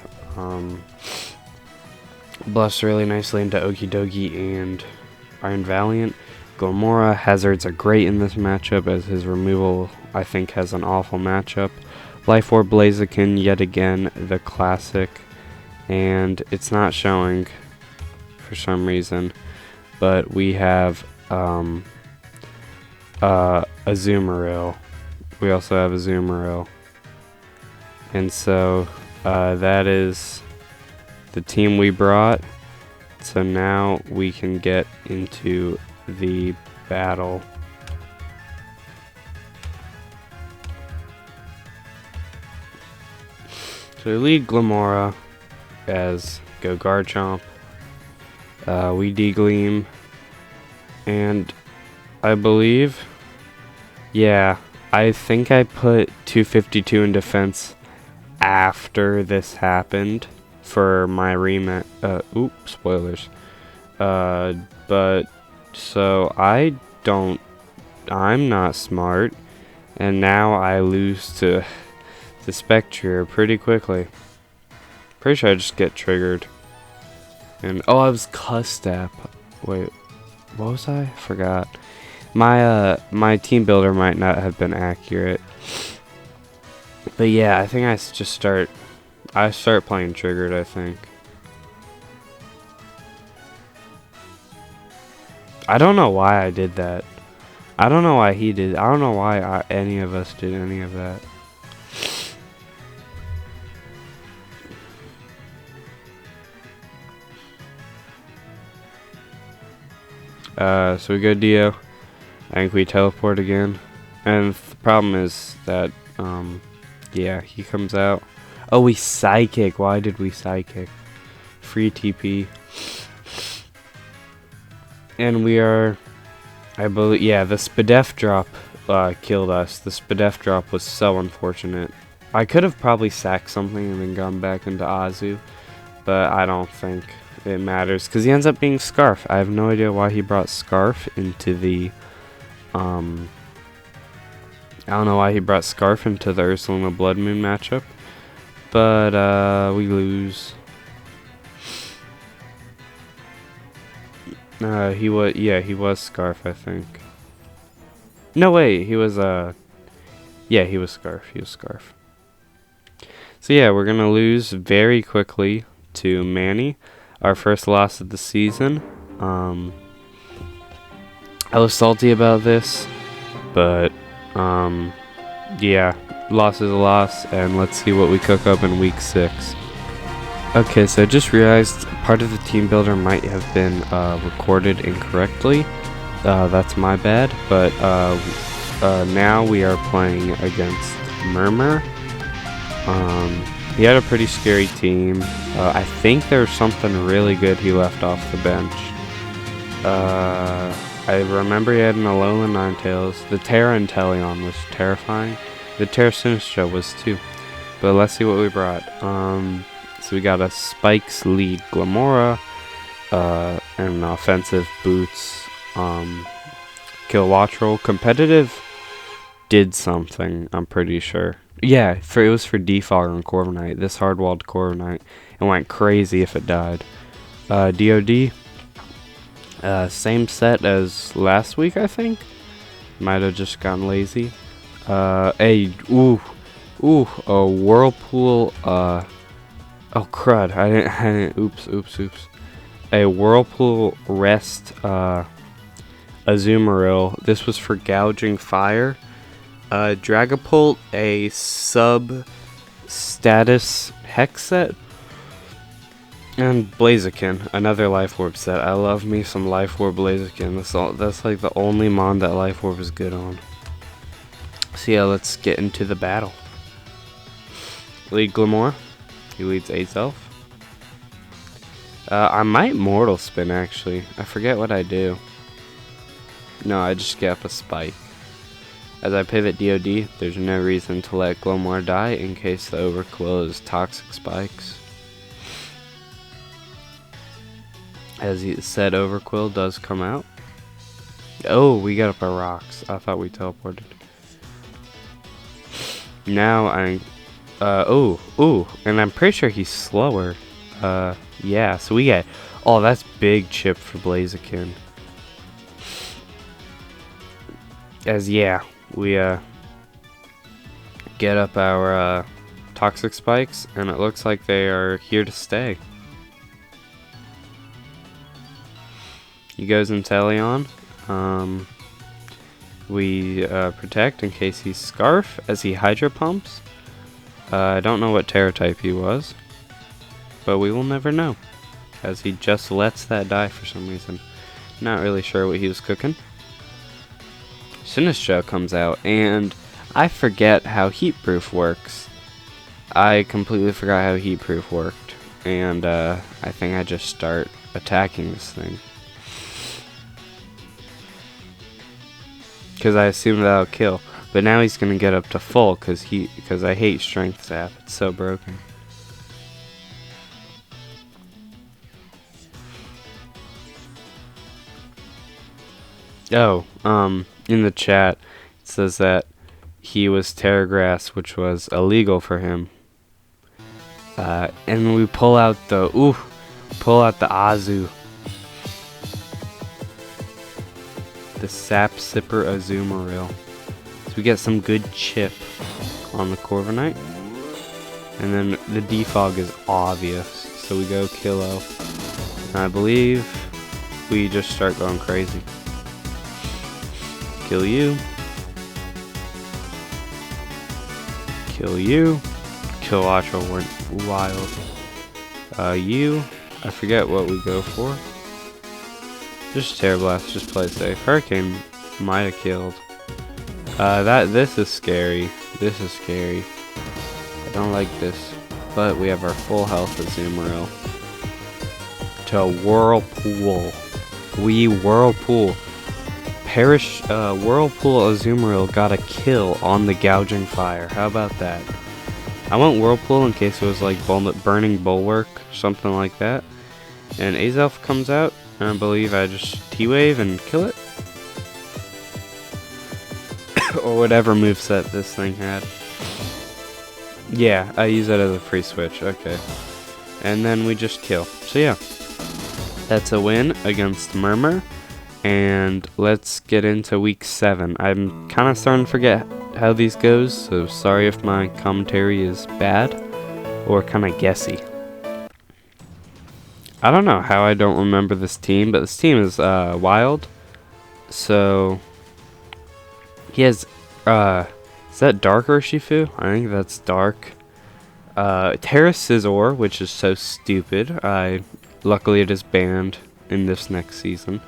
Iron Valiant. Gomora Hazards are great in this matchup, as his removal I think has an awful matchup. Life Orb Blaziken, yet again the classic, and it's not showing for some reason, but we have Azumarill. We also have Azumarill, and so that is the team we brought. So now we can get into the battle. So we lead Glamora as go Garchomp. We degleam, and I believe, yeah, I think I put 252 in defense after this happened for my rematch. Oops, spoilers. But so I'm not smart, and now I lose to the Spectre pretty quickly. Pretty sure I just get triggered. And oh, I was Custap. Wait, what was I? Forgot. My team builder might not have been accurate. But yeah, I think I start playing triggered, I think. I don't know why I did that. I don't know why he did. I don't know why any of us did any of that. So we go Dio. I think we teleport again. And the problem is that, yeah, he comes out. Oh, we Psychic. Why did we Psychic? Free TP. And we are, I believe, yeah, the Spadef drop killed us. The Spadef drop was so unfortunate. I could have probably sacked something and then gone back into Azu, but I don't think it matters because he ends up being Scarf. I have no idea why he brought Scarf into the I don't know why he brought Scarf into the Ursulina Blood Moon matchup, but we lose. He was Scarf, I think. No, wait, he was yeah, he was Scarf. He was Scarf. So yeah, we're gonna lose very quickly to Manny, our first loss of the season. I was salty about this, but yeah, loss is a loss, and let's see what we cook up in week 6. Okay, so I just realized part of the team builder might have been recorded incorrectly. That's my bad, but now we are playing against Murmur. He had a pretty scary team. I think there's something really good he left off the bench. I remember he had an Alola Ninetales. The Terra Inteleon was terrifying. The Terra Sinistra was too. But let's see what we brought. So we got a Spikes lead Glamora, and an offensive Boots, Kilowattrel. Competitive did something, I'm pretty sure. Yeah, it was for Defogger and Corviknight. This hard-walled Corviknight. It went crazy if it died. DOD. Same set as last week, I think. Might have just gotten lazy. A Whirlpool. Oh crud! I didn't. Oops. A Whirlpool Rest. Azumarill. This was for gouging fire. Dragapult, a sub-status hex set. And Blaziken, another Life Orb set. I love me some Life Orb Blaziken. That's like the only mon that Life Orb is good on. So yeah, let's get into the battle. Lead Glamora. He leads Azelf. I might Mortal Spin, actually. I forget what I do. No, I just get up a Spike. As I pivot DOD, there's no reason to let Glamora die in case the Overquill is Toxic Spikes. As he said, Overquill does come out. Oh, we got up our rocks. I thought we teleported. Now and I'm pretty sure he's slower. Yeah, so we get, oh, that's big chip for Blaziken. As yeah, we get up our Toxic Spikes, and it looks like they are here to stay. He goes Inteleon. We protect in case he's Scarf as he Hydro Pumps. I don't know what Terra type he was, but we will never know, as he just lets that die for some reason. Not really sure what he was cooking. Sinistra comes out, and I forget how Heatproof works. I completely forgot how Heatproof worked, and I think I just start attacking this thing. Because I assume that'll kill. But now he's going to get up to full because I hate Strength Sap. It's so broken. Oh, in the chat it says that he was Terra Grass, which was illegal for him. And we pull out the Azu. The Sap Sipper Azumarill. So we get some good chip on the Corviknight. And then the defog is obvious. So we go Kilo. And I believe we just start going crazy. Kill you. Kill you. Kilowattrel went wild. You. I forget what we go for. Just Terra Blast, just play safe. Hurricane might have killed. This is scary. This is scary. I don't like this. But we have our full health Azumarill. To Whirlpool. We Whirlpool. Whirlpool Azumarill got a kill on the Gouging Fire. How about that? I went Whirlpool in case it was like Burning Bulwark, something like that. And Azelf comes out. And I believe I just T-Wave and kill it. or whatever moveset this thing had. Yeah, I use that as a free switch. Okay. And then we just kill. So yeah, that's a win against Murmur. And let's get into week 7. I'm kind of starting to forget how these goes, so sorry if my commentary is bad or kind of guessy. I don't know how I don't remember this team, but this team is wild. So he has is that Dark Urshifu? I think that's Dark. Terra Scizor, which is so stupid. Luckily it is banned in this next season.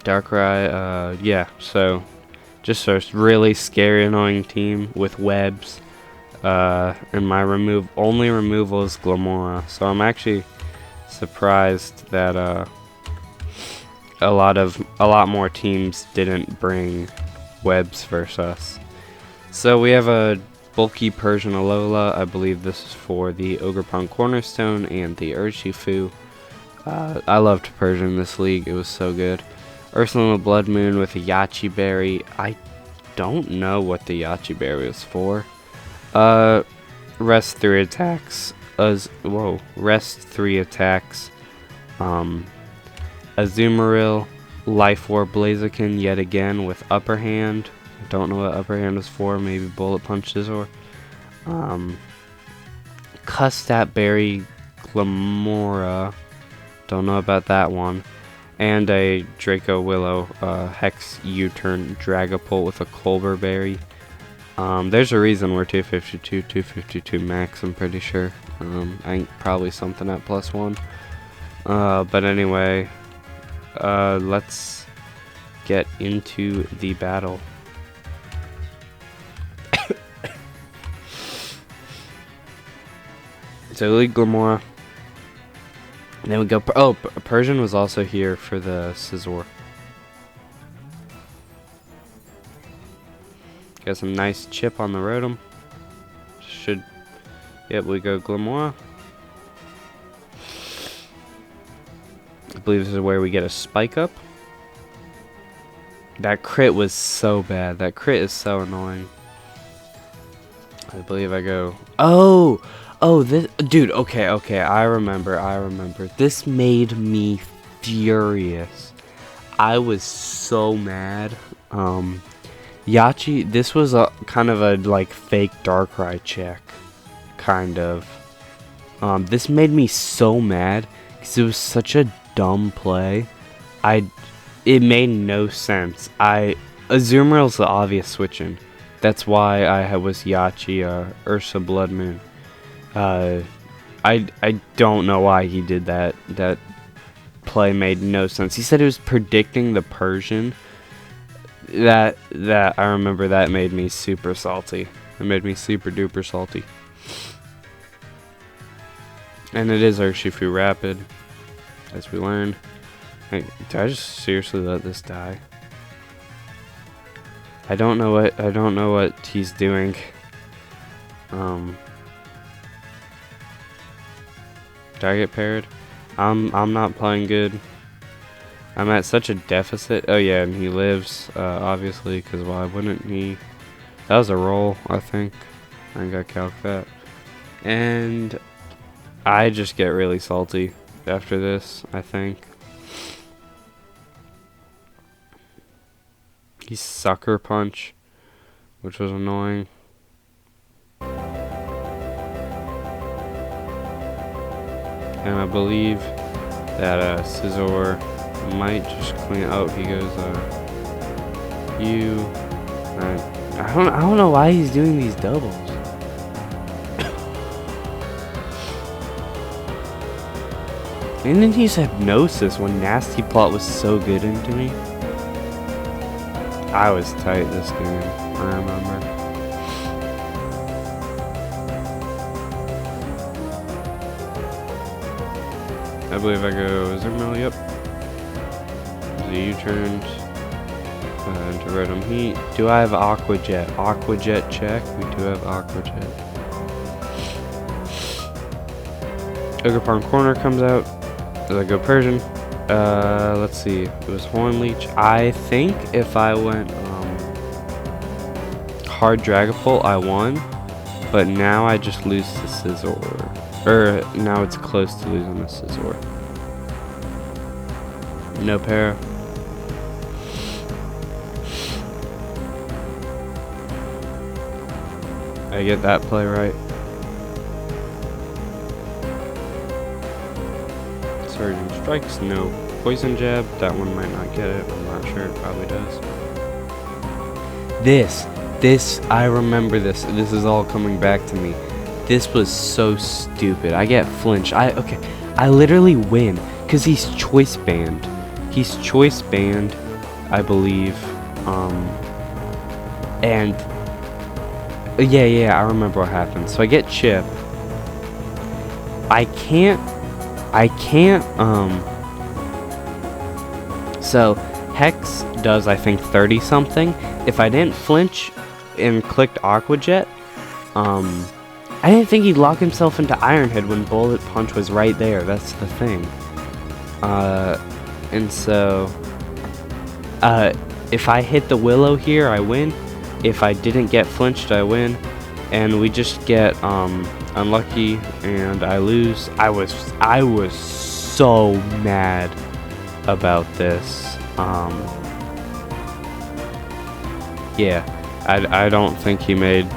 Darkrai, yeah, so just a really scary, annoying team with webs. And my only removal is Glamora, so I'm actually surprised that a lot more teams didn't bring webs versus us. So we have a bulky Persian Alola. I believe this is for the Ogerpon Cornerstone and the Urshifu. I loved Persian in this league. It was so good. Ursaluna Blood Moon with a Yachi Berry. I don't know what the Yachi Berry is for. Rest 3 attacks. Rest 3 attacks. Azumarill, Life Orb Blaziken yet again with Upper Hand. I don't know what Upper Hand is for. Maybe Bullet Punches or Custat Berry, Glamora. Don't know about that one. And a Draco Willow Hex U-turn Dragapult with a Colbur Berry. There's a reason we're 252 max, I'm pretty sure. I think probably something at +1. But anyway, let's get into the battle. So League Glamora. And then we go. Persian was also here for the Scizor. Got some nice chip on the Rotom. Yep, we go Glamora. I believe this is where we get a Spike Up. That crit was so bad. That crit is so annoying. I believe I go. Oh, this dude. Okay. I remember. This made me furious. I was so mad. Yachi. This was a kind of a like fake Darkrai check, kind of. This made me so mad because it was such a dumb play. It made no sense. Azumarill's the obvious switching. That's why I was Yachi Ursa Blood Moon. I don't know why he did that. That play made no sense. He said it was predicting the Persian. That I remember that made me super salty. It made me super duper salty. And it is Urshifu Rapid, as we learned. Did I just seriously let this die? I don't know what he's doing. Did I get paired? I'm not playing good. I'm at such a deficit. Oh yeah, and he lives, obviously, because why wouldn't he? That was a roll, I think. I got calc that. And I just get really salty after this, I think. He Sucker Punch, which was annoying. And I believe that Scizor might just clean. Oh, he goes. I don't know why he's doing these doubles. And then he's Hypnosis when Nasty Plot was so good into me. I was tight this game, I remember. I believe I go Zermel, yep. The U-turns into Rotom Heat. Do I have Aqua Jet? Aqua Jet check. We do have Aqua Jet. Ogerpon Corner comes out. Does I go Persian? let's see. It was Horn Leech. I think if I went hard Dragapult, I won. But now I just lose to Scizor. Or now it's close to losing to Scizor. No para. I get that play right. Surgeon Strikes, no Poison Jab. That one might not get it. I'm not sure. It probably does. This, I remember this. This is all coming back to me. This was so stupid. I get flinched. I literally win because he's choice banned. He's choice banned, I believe. And yeah, I remember what happened. So I get chip. I can't. So Hex does, I think, 30 something. If I didn't flinch and clicked Aqua Jet, I didn't think he'd lock himself into Iron Head when Bullet Punch was right there. That's the thing. And so, if I hit the Willow here, I win. If I didn't get flinched, I win. And we just get unlucky, and I lose. I was so mad about this. Yeah, I don't think he made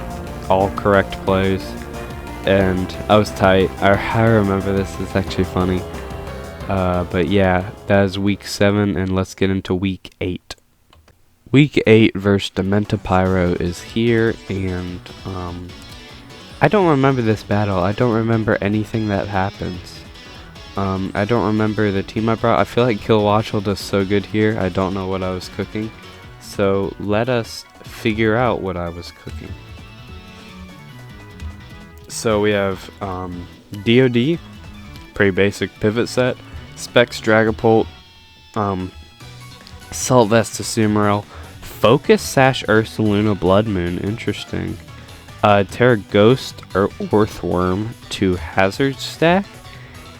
all correct plays, and I was tight. I remember this. It's actually funny. But yeah, that is week 7, and let's get into week 8. Week 8 versus Dementa Pyro is here, and I don't remember this battle. I don't remember anything that happens. I don't remember the team I brought. I feel like Kilowatchel does so good here. I don't know what I was cooking. So let us figure out what I was cooking. So we have DOD, pretty basic pivot set. Specs Dragapult, Salt Vest to Sumail, Focus Sash Ursaluna Blood Moon, interesting. Terra Ghost or Earthworm to Hazard Stack,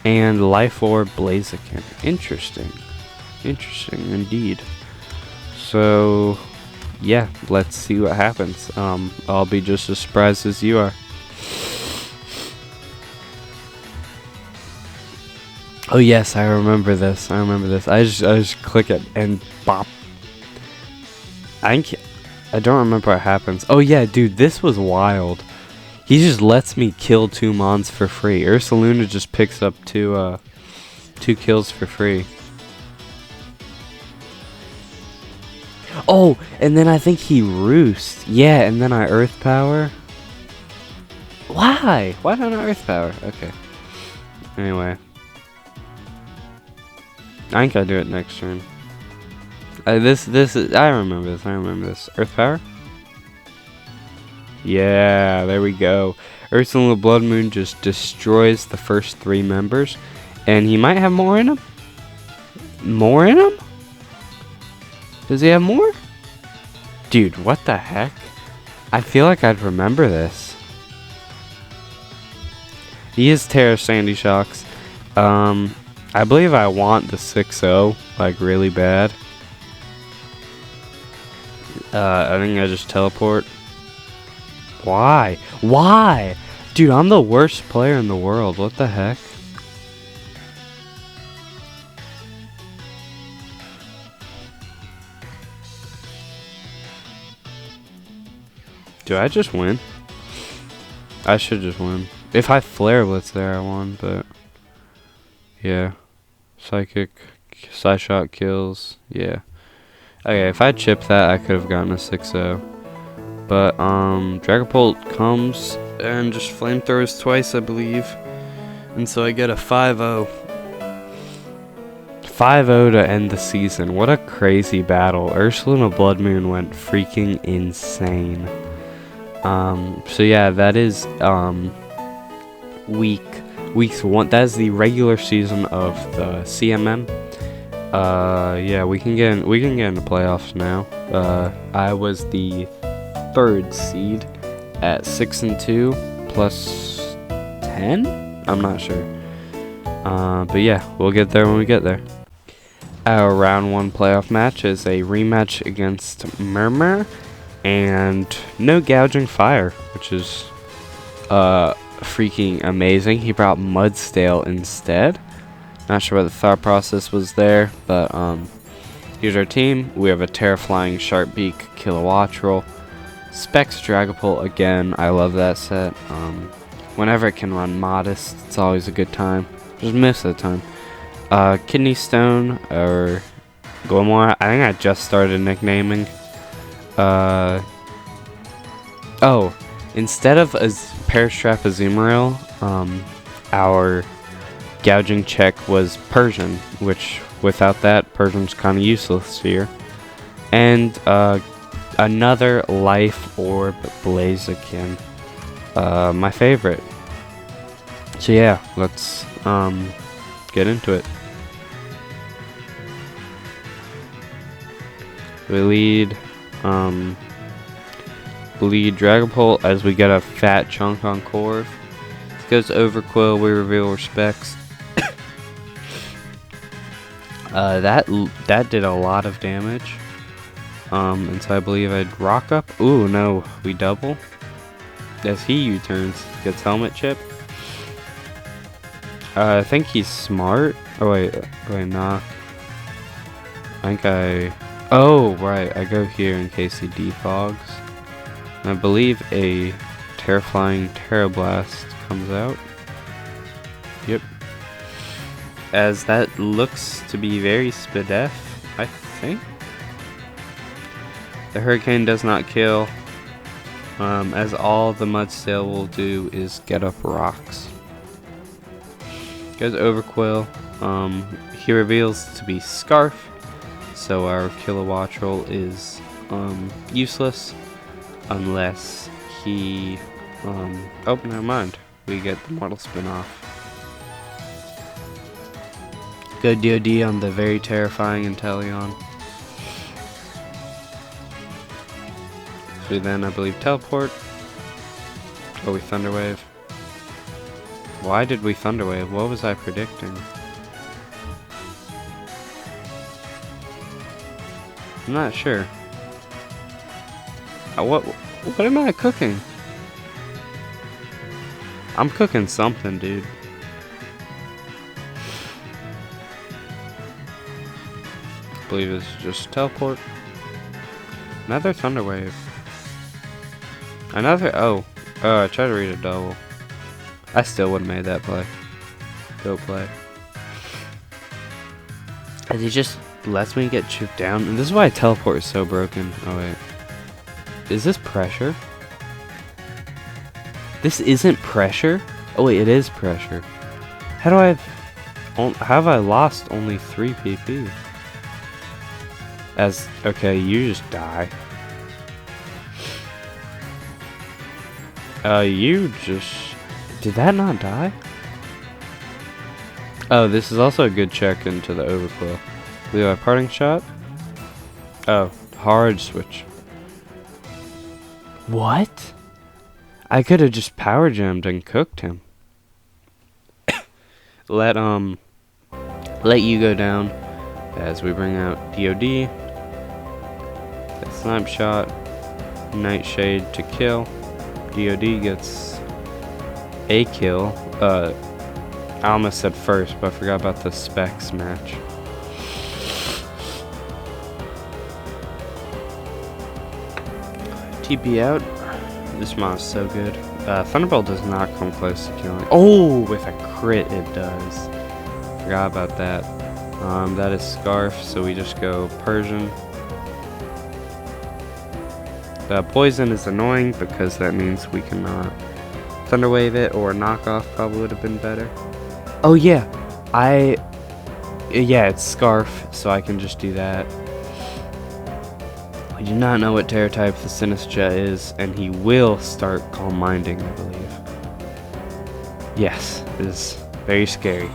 and Life Orb Blaziken. Interesting indeed. So yeah, let's see what happens. I'll be just as surprised as you are. Oh yes, I remember this. I just click it and bop. I don't remember what happens. Oh yeah, dude, this was wild. He just lets me kill 2 mons for free. Ursaluna just picks up 2 kills for free. Oh, and then I think he roosts. Yeah, and then I Earth Power. Why? Why don't I Earth Power? Okay. Anyway. I think I'll do it next turn. I remember this. Earth Power? Yeah, there we go. Ursaluna Blood Moon just destroys the first 3 members. And he might have more in him? More in him? Does he have more? Dude, what the heck? I feel like I'd remember this. He is Terra Sandy Shocks. I believe I want the 6-0, like, really bad. I think I just teleport. Why? Why? Dude, I'm the worst player in the world. What the heck? Do I just win? I should just win. If I Flare Blitz there, I won, but... yeah. Psychic. Side Shot kills. Yeah. Okay, if I chipped that, I could have gotten a 6-0. But, Dragapult comes and just flamethrowers twice, I believe. And so I get a 5-0. 5-0 to end the season. What a crazy battle. Ursaluna Blood Moon went freaking insane. So yeah, that is, weeks 1. That is the regular season of the CMM. Yeah, we can get into playoffs now. I was the 3rd seed at 6-2 plus 10. I'm not sure. But yeah, we'll get there when we get there. Our round 1 playoff match is a rematch against Murmur, and no gouging fire, which is freaking amazing. He brought Mudstale instead. Not sure what the thought process was there, but here's our team. We have a Terrifying Sharpbeak Kilowattrel, Specs Dragapult again. I love that set. Whenever it can run Modest, it's always a good time. Just most of the time. Kidney Stone or Glomore. I think I just started nicknaming. Oh, instead of a Parastrap Azumarill, our gouging check was Persian, which without that, Persian's kind of useless here. And another Life Orb Blaziken, my favorite. So yeah, let's get into it. We lead Dragapult as we get a fat chunk on Corv. This goes Overquill, we reveal Respects. That did a lot of damage. And so I believe I'd Rock Up. Ooh, no, we double. As he U-turns, gets Helmet Chip. I think he's smart. Oh wait, knock. I think oh, right, I go here in case he defogs. I believe a Terrifying Terrablast comes out. Yep. As that looks to be very Spadef, I think. The Hurricane does not kill, as all the Mudstale will do is get up rocks. Goes Overquill. He reveals to be Scarf, so our Kilowattrel is useless unless he oh, never mind, we get the Mortal Spin off. Good DOD on the very terrifying Inteleon. So then I believe Teleport. Oh, we Thunder Wave. Why did we Thunder Wave? What was I predicting? I'm not sure. What am I cooking? I'm cooking something, dude. I believe it's just Teleport. Another Thunder Wave. Another, oh, I tried to read a double. I still would have made that play. Go play. As he just lets me get chipped down. And this is why Teleport is so broken. Oh wait. Is this pressure? This isn't pressure? Oh wait, it is pressure. How do I have I lost only 3 PP? As, okay, you just die. You just... Did that not die? Oh, this is also a good check into the Overquill. We have a Parting Shot. Oh, hard switch. What? I could have just power jammed and cooked him. Let you go down as we bring out DOD. That Snipe Shot. Nightshade to kill. DOD gets a kill. I almost said first, but I forgot about the Specs match. TP out. This mod is so good. Thunderbolt does not come close to killing. Oh, with a crit it does. Forgot about that. That is Scarf, so we just go Persian. Poison is annoying because that means we cannot Thunder Wave it, or Knockoff probably would have been better. Oh yeah, yeah, it's Scarf, so I can just do that. I do not know what Terror type the Sinistcha is, and he will start Calm Minding, I believe. Yes, it is very scary.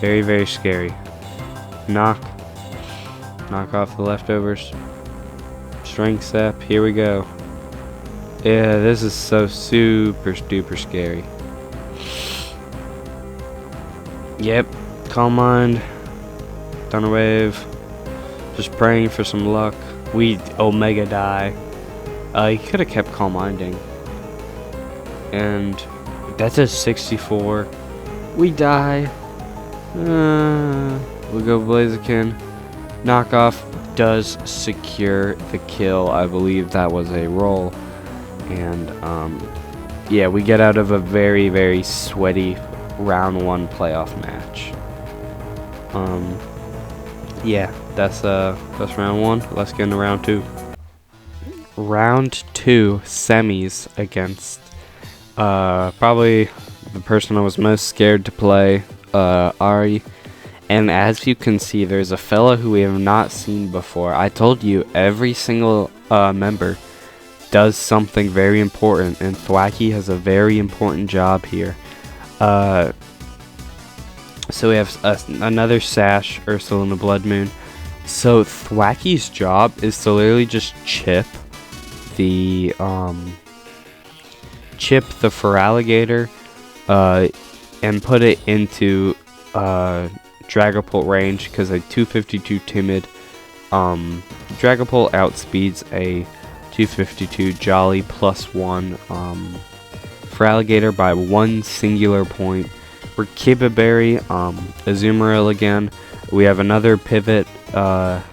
Very, very scary. Knock off the leftovers. Strength Sap, here we go. Yeah, this is so super duper scary. Yep, Calm Mind. Thunder Wave. Just praying for some luck. We Omega die. He could have kept Calm Minding. And that's a 64. We die. We go Blaziken. Knockoff does secure the kill. I believe that was a roll. And yeah, we get out of a very, very sweaty round 1 playoff match. Yeah, that's round 1. Let's get into round 2. Round 2 semis against probably the person I was most scared to play, Ari. And as you can see, there's a fella who we have not seen before. I told you every single member does something very important, and Thwacky has a very important job here. So we have another Sash, Ursula, and the Blood Moon. So Thwacky's job is to literally just chip the Feraligatr and put it into Dragapult range, because a 252 timid Dragapult outspeeds a 252 Jolly +1 Feraligatr by 1 singular point. We're Kibaberry, Azumarill again. We have another pivot DOD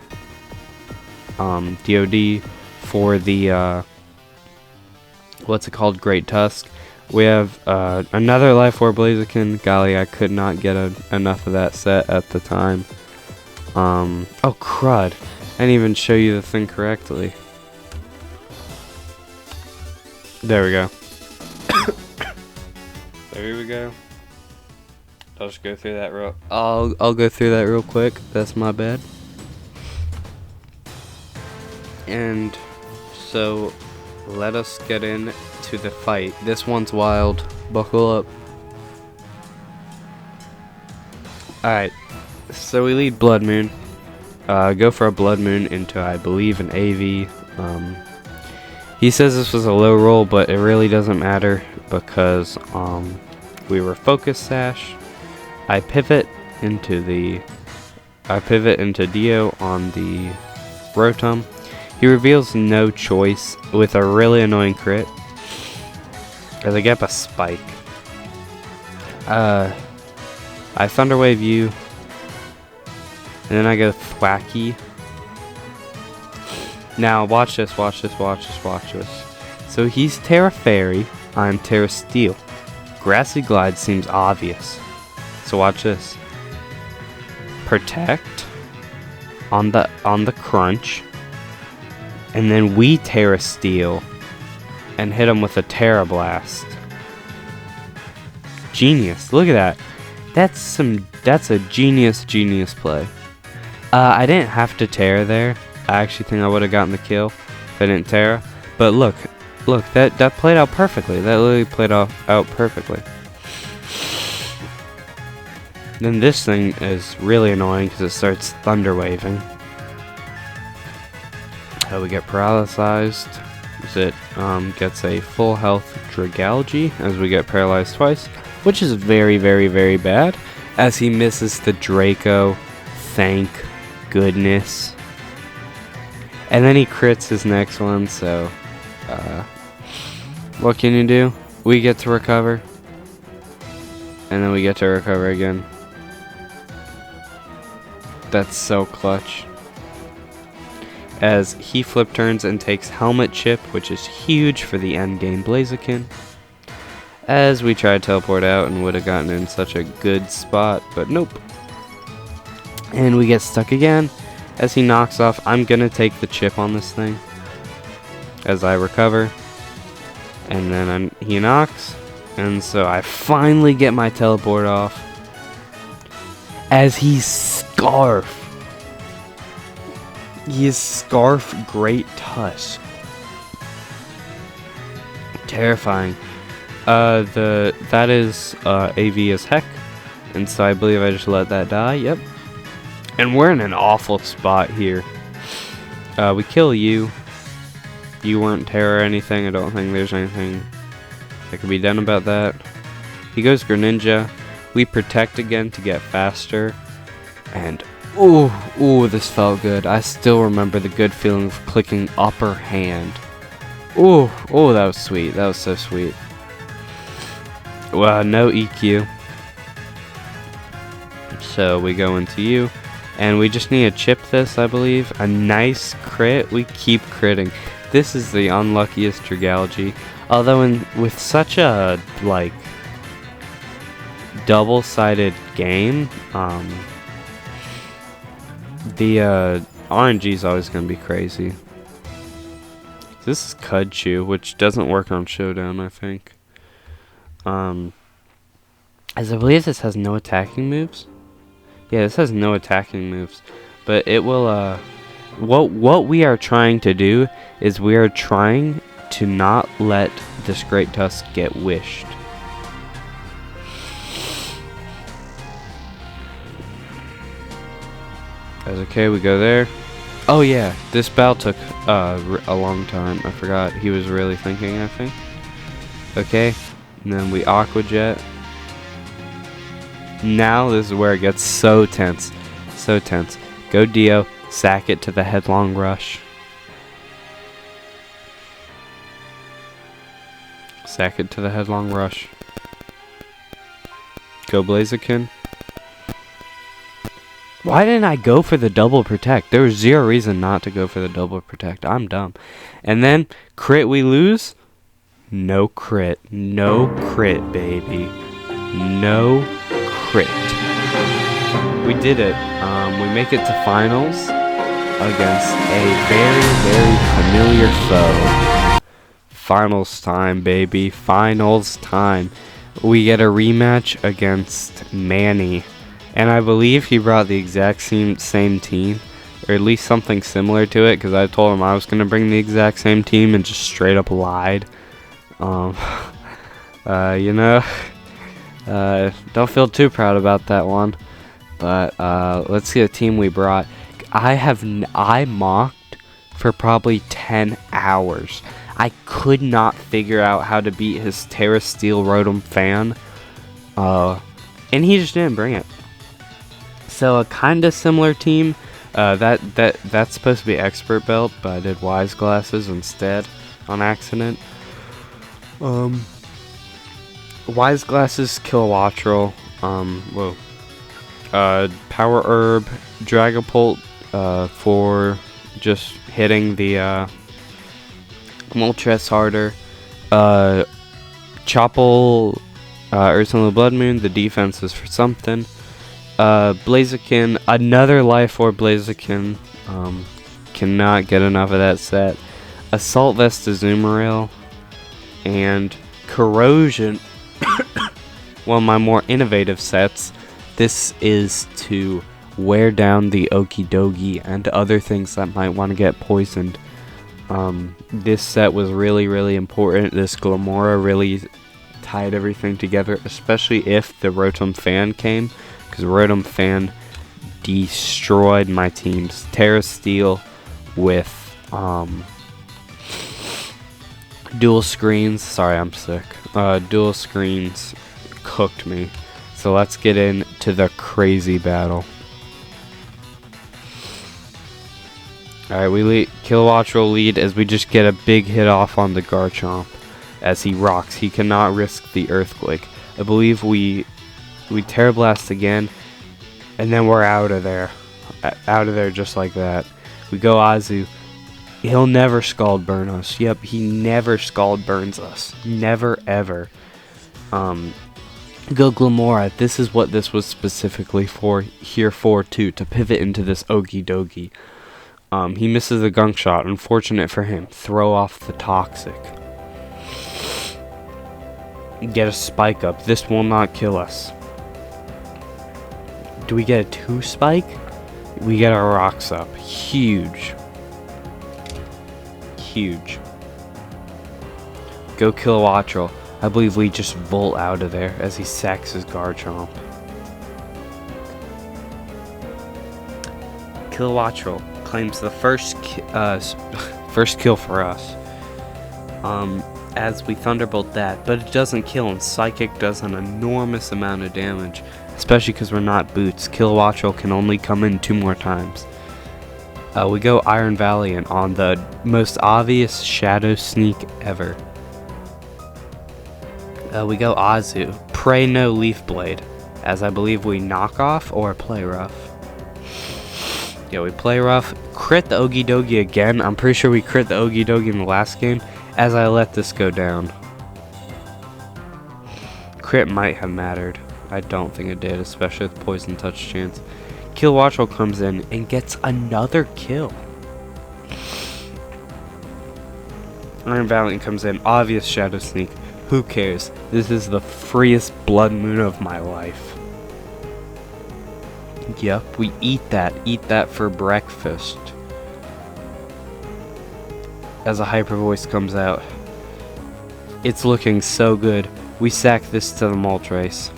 for the what's it called, Great Tusk. We have another Life Orb Blaziken. Golly, I could not get enough of that set at the time. Oh crud, I didn't even show you the thing correctly. There we go. There we go. I'll just go through that real. I'll go through that real quick. That's my bad. And so let us get into the fight. This one's wild. Buckle up. Alright, so we lead Blood Moon. Go for a Blood Moon into, I believe, an AV. He says this was a low roll, but it really doesn't matter because we were Focus Sash. I pivot into Dio on the Rotom. He reveals no choice with a really annoying crit. As I get a Spike. I Thunder Wave you. And then I go Thwacky. Now watch this, watch this, watch this, watch this. So he's Terra Fairy, I'm Terra Steel. Grassy Glide seems obvious. So watch this. Protect on the crunch. And then we Terra Steel and hit him with a Terra Blast. Genius. Look at that. That's a genius play. I didn't have to Terra there. I actually think I would have gotten the kill if I didn't Terra. But look, that played out perfectly. That literally played out perfectly. Then this thing is really annoying because it starts Thunder Waving. We get paralyzed. As it gets a full health Dragalge as we get paralyzed twice, which is very, very, very bad. As he misses the Draco. Thank goodness. And then he crits his next one, so what can you do? We get to recover. And then we get to recover again. That's so clutch. As he flip turns and takes Helmet Chip, which is huge for the end game Blaziken. As we try to teleport out and would have gotten in such a good spot, but nope. And we get stuck again. As he knocks off, I'm gonna take the chip on this thing. As I recover. And then he knocks. And so I finally get my teleport off. As he Scarf. He is Scarf Great Tusk. Terrifying. That is AV as heck. And so I believe I just let that die. Yep. And we're in an awful spot here. We kill you. You weren't Terra or anything. I don't think there's anything that can be done about that. He goes Greninja. We protect again to get faster. And Ooh, ooh, this felt good. I still remember the good feeling of clicking upper hand. Ooh, oh, that was sweet. That was so sweet. Well, no EQ. So we go into you, and we just need to chip this, I believe. A nice crit. We keep critting. This is the unluckiest Dragapult. Although with such a, like, double-sided game, the RNG is always going to be crazy. This is Kudchu, which doesn't work on Showdown, I think. As I believe this has no attacking moves. Yeah, this has no attacking moves, but it will. What we are trying to do is we are trying to not let this Great Tusk get wished. That's okay. We go there. Oh yeah, this battle took a long time. I forgot. He was really thinking, I think. Okay, and then we Aqua Jet. Now this is where it gets so tense. So tense. Go Dio, sack it to the Headlong Rush. Sack it to the Headlong Rush. Go Blaziken. Why didn't I go for the double protect? There was zero reason not to go for the double protect. I'm dumb. And then, crit we lose? No crit. No crit, baby. No crit. We did it. We make it to finals against a very, very familiar foe. Finals time, baby. Finals time. We get a rematch against Manny. And I believe he brought the exact same team, or at least something similar to it, because I told him I was going to bring the exact same team and just straight up lied. You know, don't feel too proud about that one. But let's see the team we brought. I mocked for probably 10 hours. I could not figure out how to beat his Terra Steel Rotom fan, and he just didn't bring it. So a kind of similar team. That's supposed to be Expert Belt, but I did Wise Glasses instead on accident. Wise Glasses, Kilowattrel, Power Herb, Dragapult for just hitting the Moltres harder. Chople, Ursula Blood Moon, the defense is for something. Blaziken, another Life Orb Blaziken. Cannot get enough of that set. Assault Vest Azumarill. And Corrosion. One of my more innovative sets. This is to wear down the Okidogi and other things that might want to get poisoned. This set was really, really important. This Glamora really tied everything together, especially if the Rotom fan came. Because Rotom fan destroyed my teams. Terra Steel with dual screens. Sorry, I'm sick. Dual screens cooked me. So let's get into the crazy battle. Alright, we Kilowattrel lead as we just get a big hit off on the Garchomp. As he rocks. He cannot risk the Earthquake. I believe we Terra Blast again, and then we're out of there. Out of there just like that. We go Azu. He'll never Scald Burn us. Yep, he never Scald Burns us. Never, ever. Go Glamora. This is what this was specifically here for, too. To pivot into this Okidogi. He misses the Gunk Shot. Unfortunate for him. Throw off the Toxic. Get a Spike Up. This will not kill us. Do we get a 2 Spike? We get our Rocks Up. Huge. Huge. Go Kilowattrel. I believe we just Volt out of there as he sacks his Garchomp. Kilowattrel claims the first kill for us. As we Thunderbolt that, but it doesn't kill, and Psychic does an enormous amount of damage. especially because we're not boots. Kilowattrel can only come in 2 more times. We go Iron Valiant on the most obvious shadow sneak ever. We go Azu. Pray no Leaf Blade, as I believe we knock off or play rough. Yeah, we play rough. Crit the Ogie Dogie again. I'm pretty sure we crit the Ogie Dogie in the last game, as I let this go down. Crit might have mattered. I don't think it did, especially with Poison Touch chance. Kilowattrel comes in and gets another kill. Iron Valiant comes in. Obvious Shadow Sneak. Who cares? This is the freest Blood Moon of my life. Yep, we eat that. Eat that for breakfast. As a Hyper Voice comes out. It's looking so good. We sack this to the Moltres.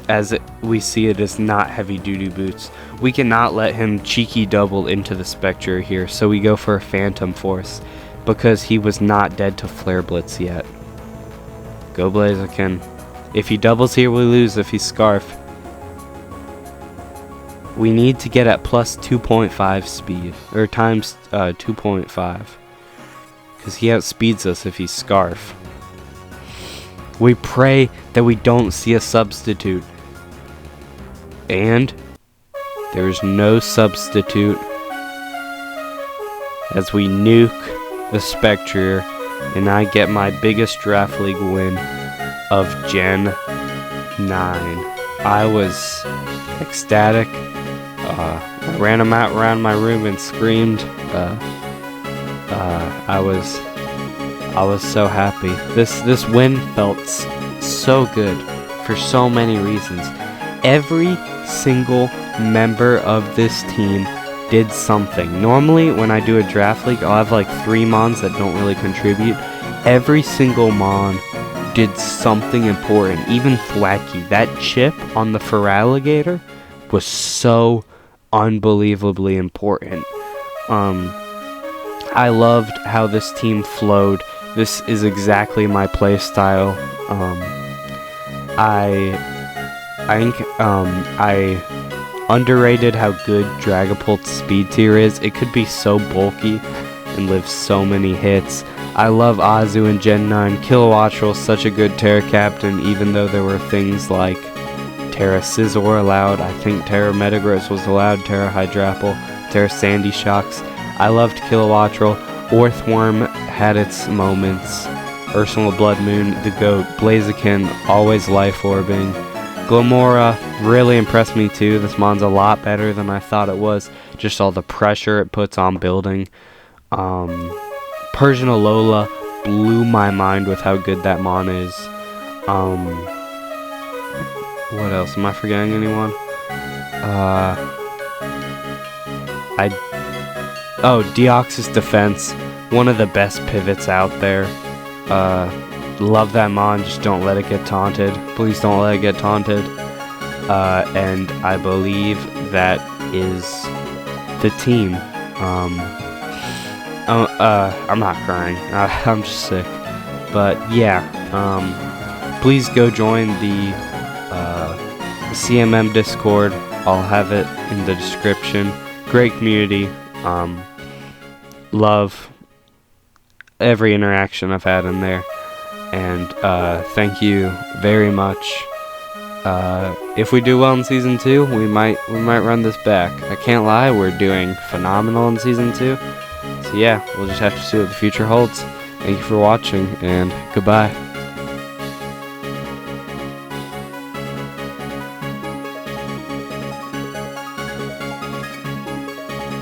As we see it as not heavy duty boots. We cannot let him cheeky double into the Spectre here, so we go for a Phantom Force. Because he was not dead to Flare Blitz yet. Go Blaziken. If he doubles here, we lose. If he Scarf. We need to get at plus 2.5 speed. Or times 2.5. Because he outspeeds us if he Scarf. We pray that we don't see a substitute. And there's no substitute. As we nuke the Spectre. And I get my biggest Draft League win of Gen 9. I was ecstatic. I ran him out around my room and screamed. I was so happy. This win felt so good for so many reasons. Every single member of this team did something. Normally when I do a draft league, I'll have like 3 mons that don't really contribute. Every single mon did something important. Even Thwacky, that chip on the Feraligatr was so unbelievably important. I loved how this team flowed. This is exactly my play style. I underrated how good Dragapult's speed tier is. It could be so bulky and live so many hits. I love Azu in Gen 9. Kilowattrel, such a good Terra Captain, even though there were things like Terra Scizor allowed. I think Terra Metagross was allowed, Terra Hydrapple, Terra Sandy Shocks. I loved Kilowattrel. Orthworm had its moments. Ursula Blood Moon, the GOAT. Blaziken, always life orbing. Glomora really impressed me too. This mon's a lot better than I thought it was. Just all the pressure it puts on building. Persian Alola blew my mind with how good that mon is. What else? Am I forgetting anyone? Deoxys Defense. One of the best pivots out there. Love that mon, just don't let it get taunted. Please don't let it get taunted. And I believe that is the team. I'm not crying. I'm just sick. But yeah, please go join the CMM Discord. I'll have it in the description. Great community. Love every interaction I've had in there. And thank you very much. If we do well in Season 2, we might run this back. I can't lie, we're doing phenomenal in Season 2. So yeah, we'll just have to see what the future holds. Thank you for watching, and goodbye.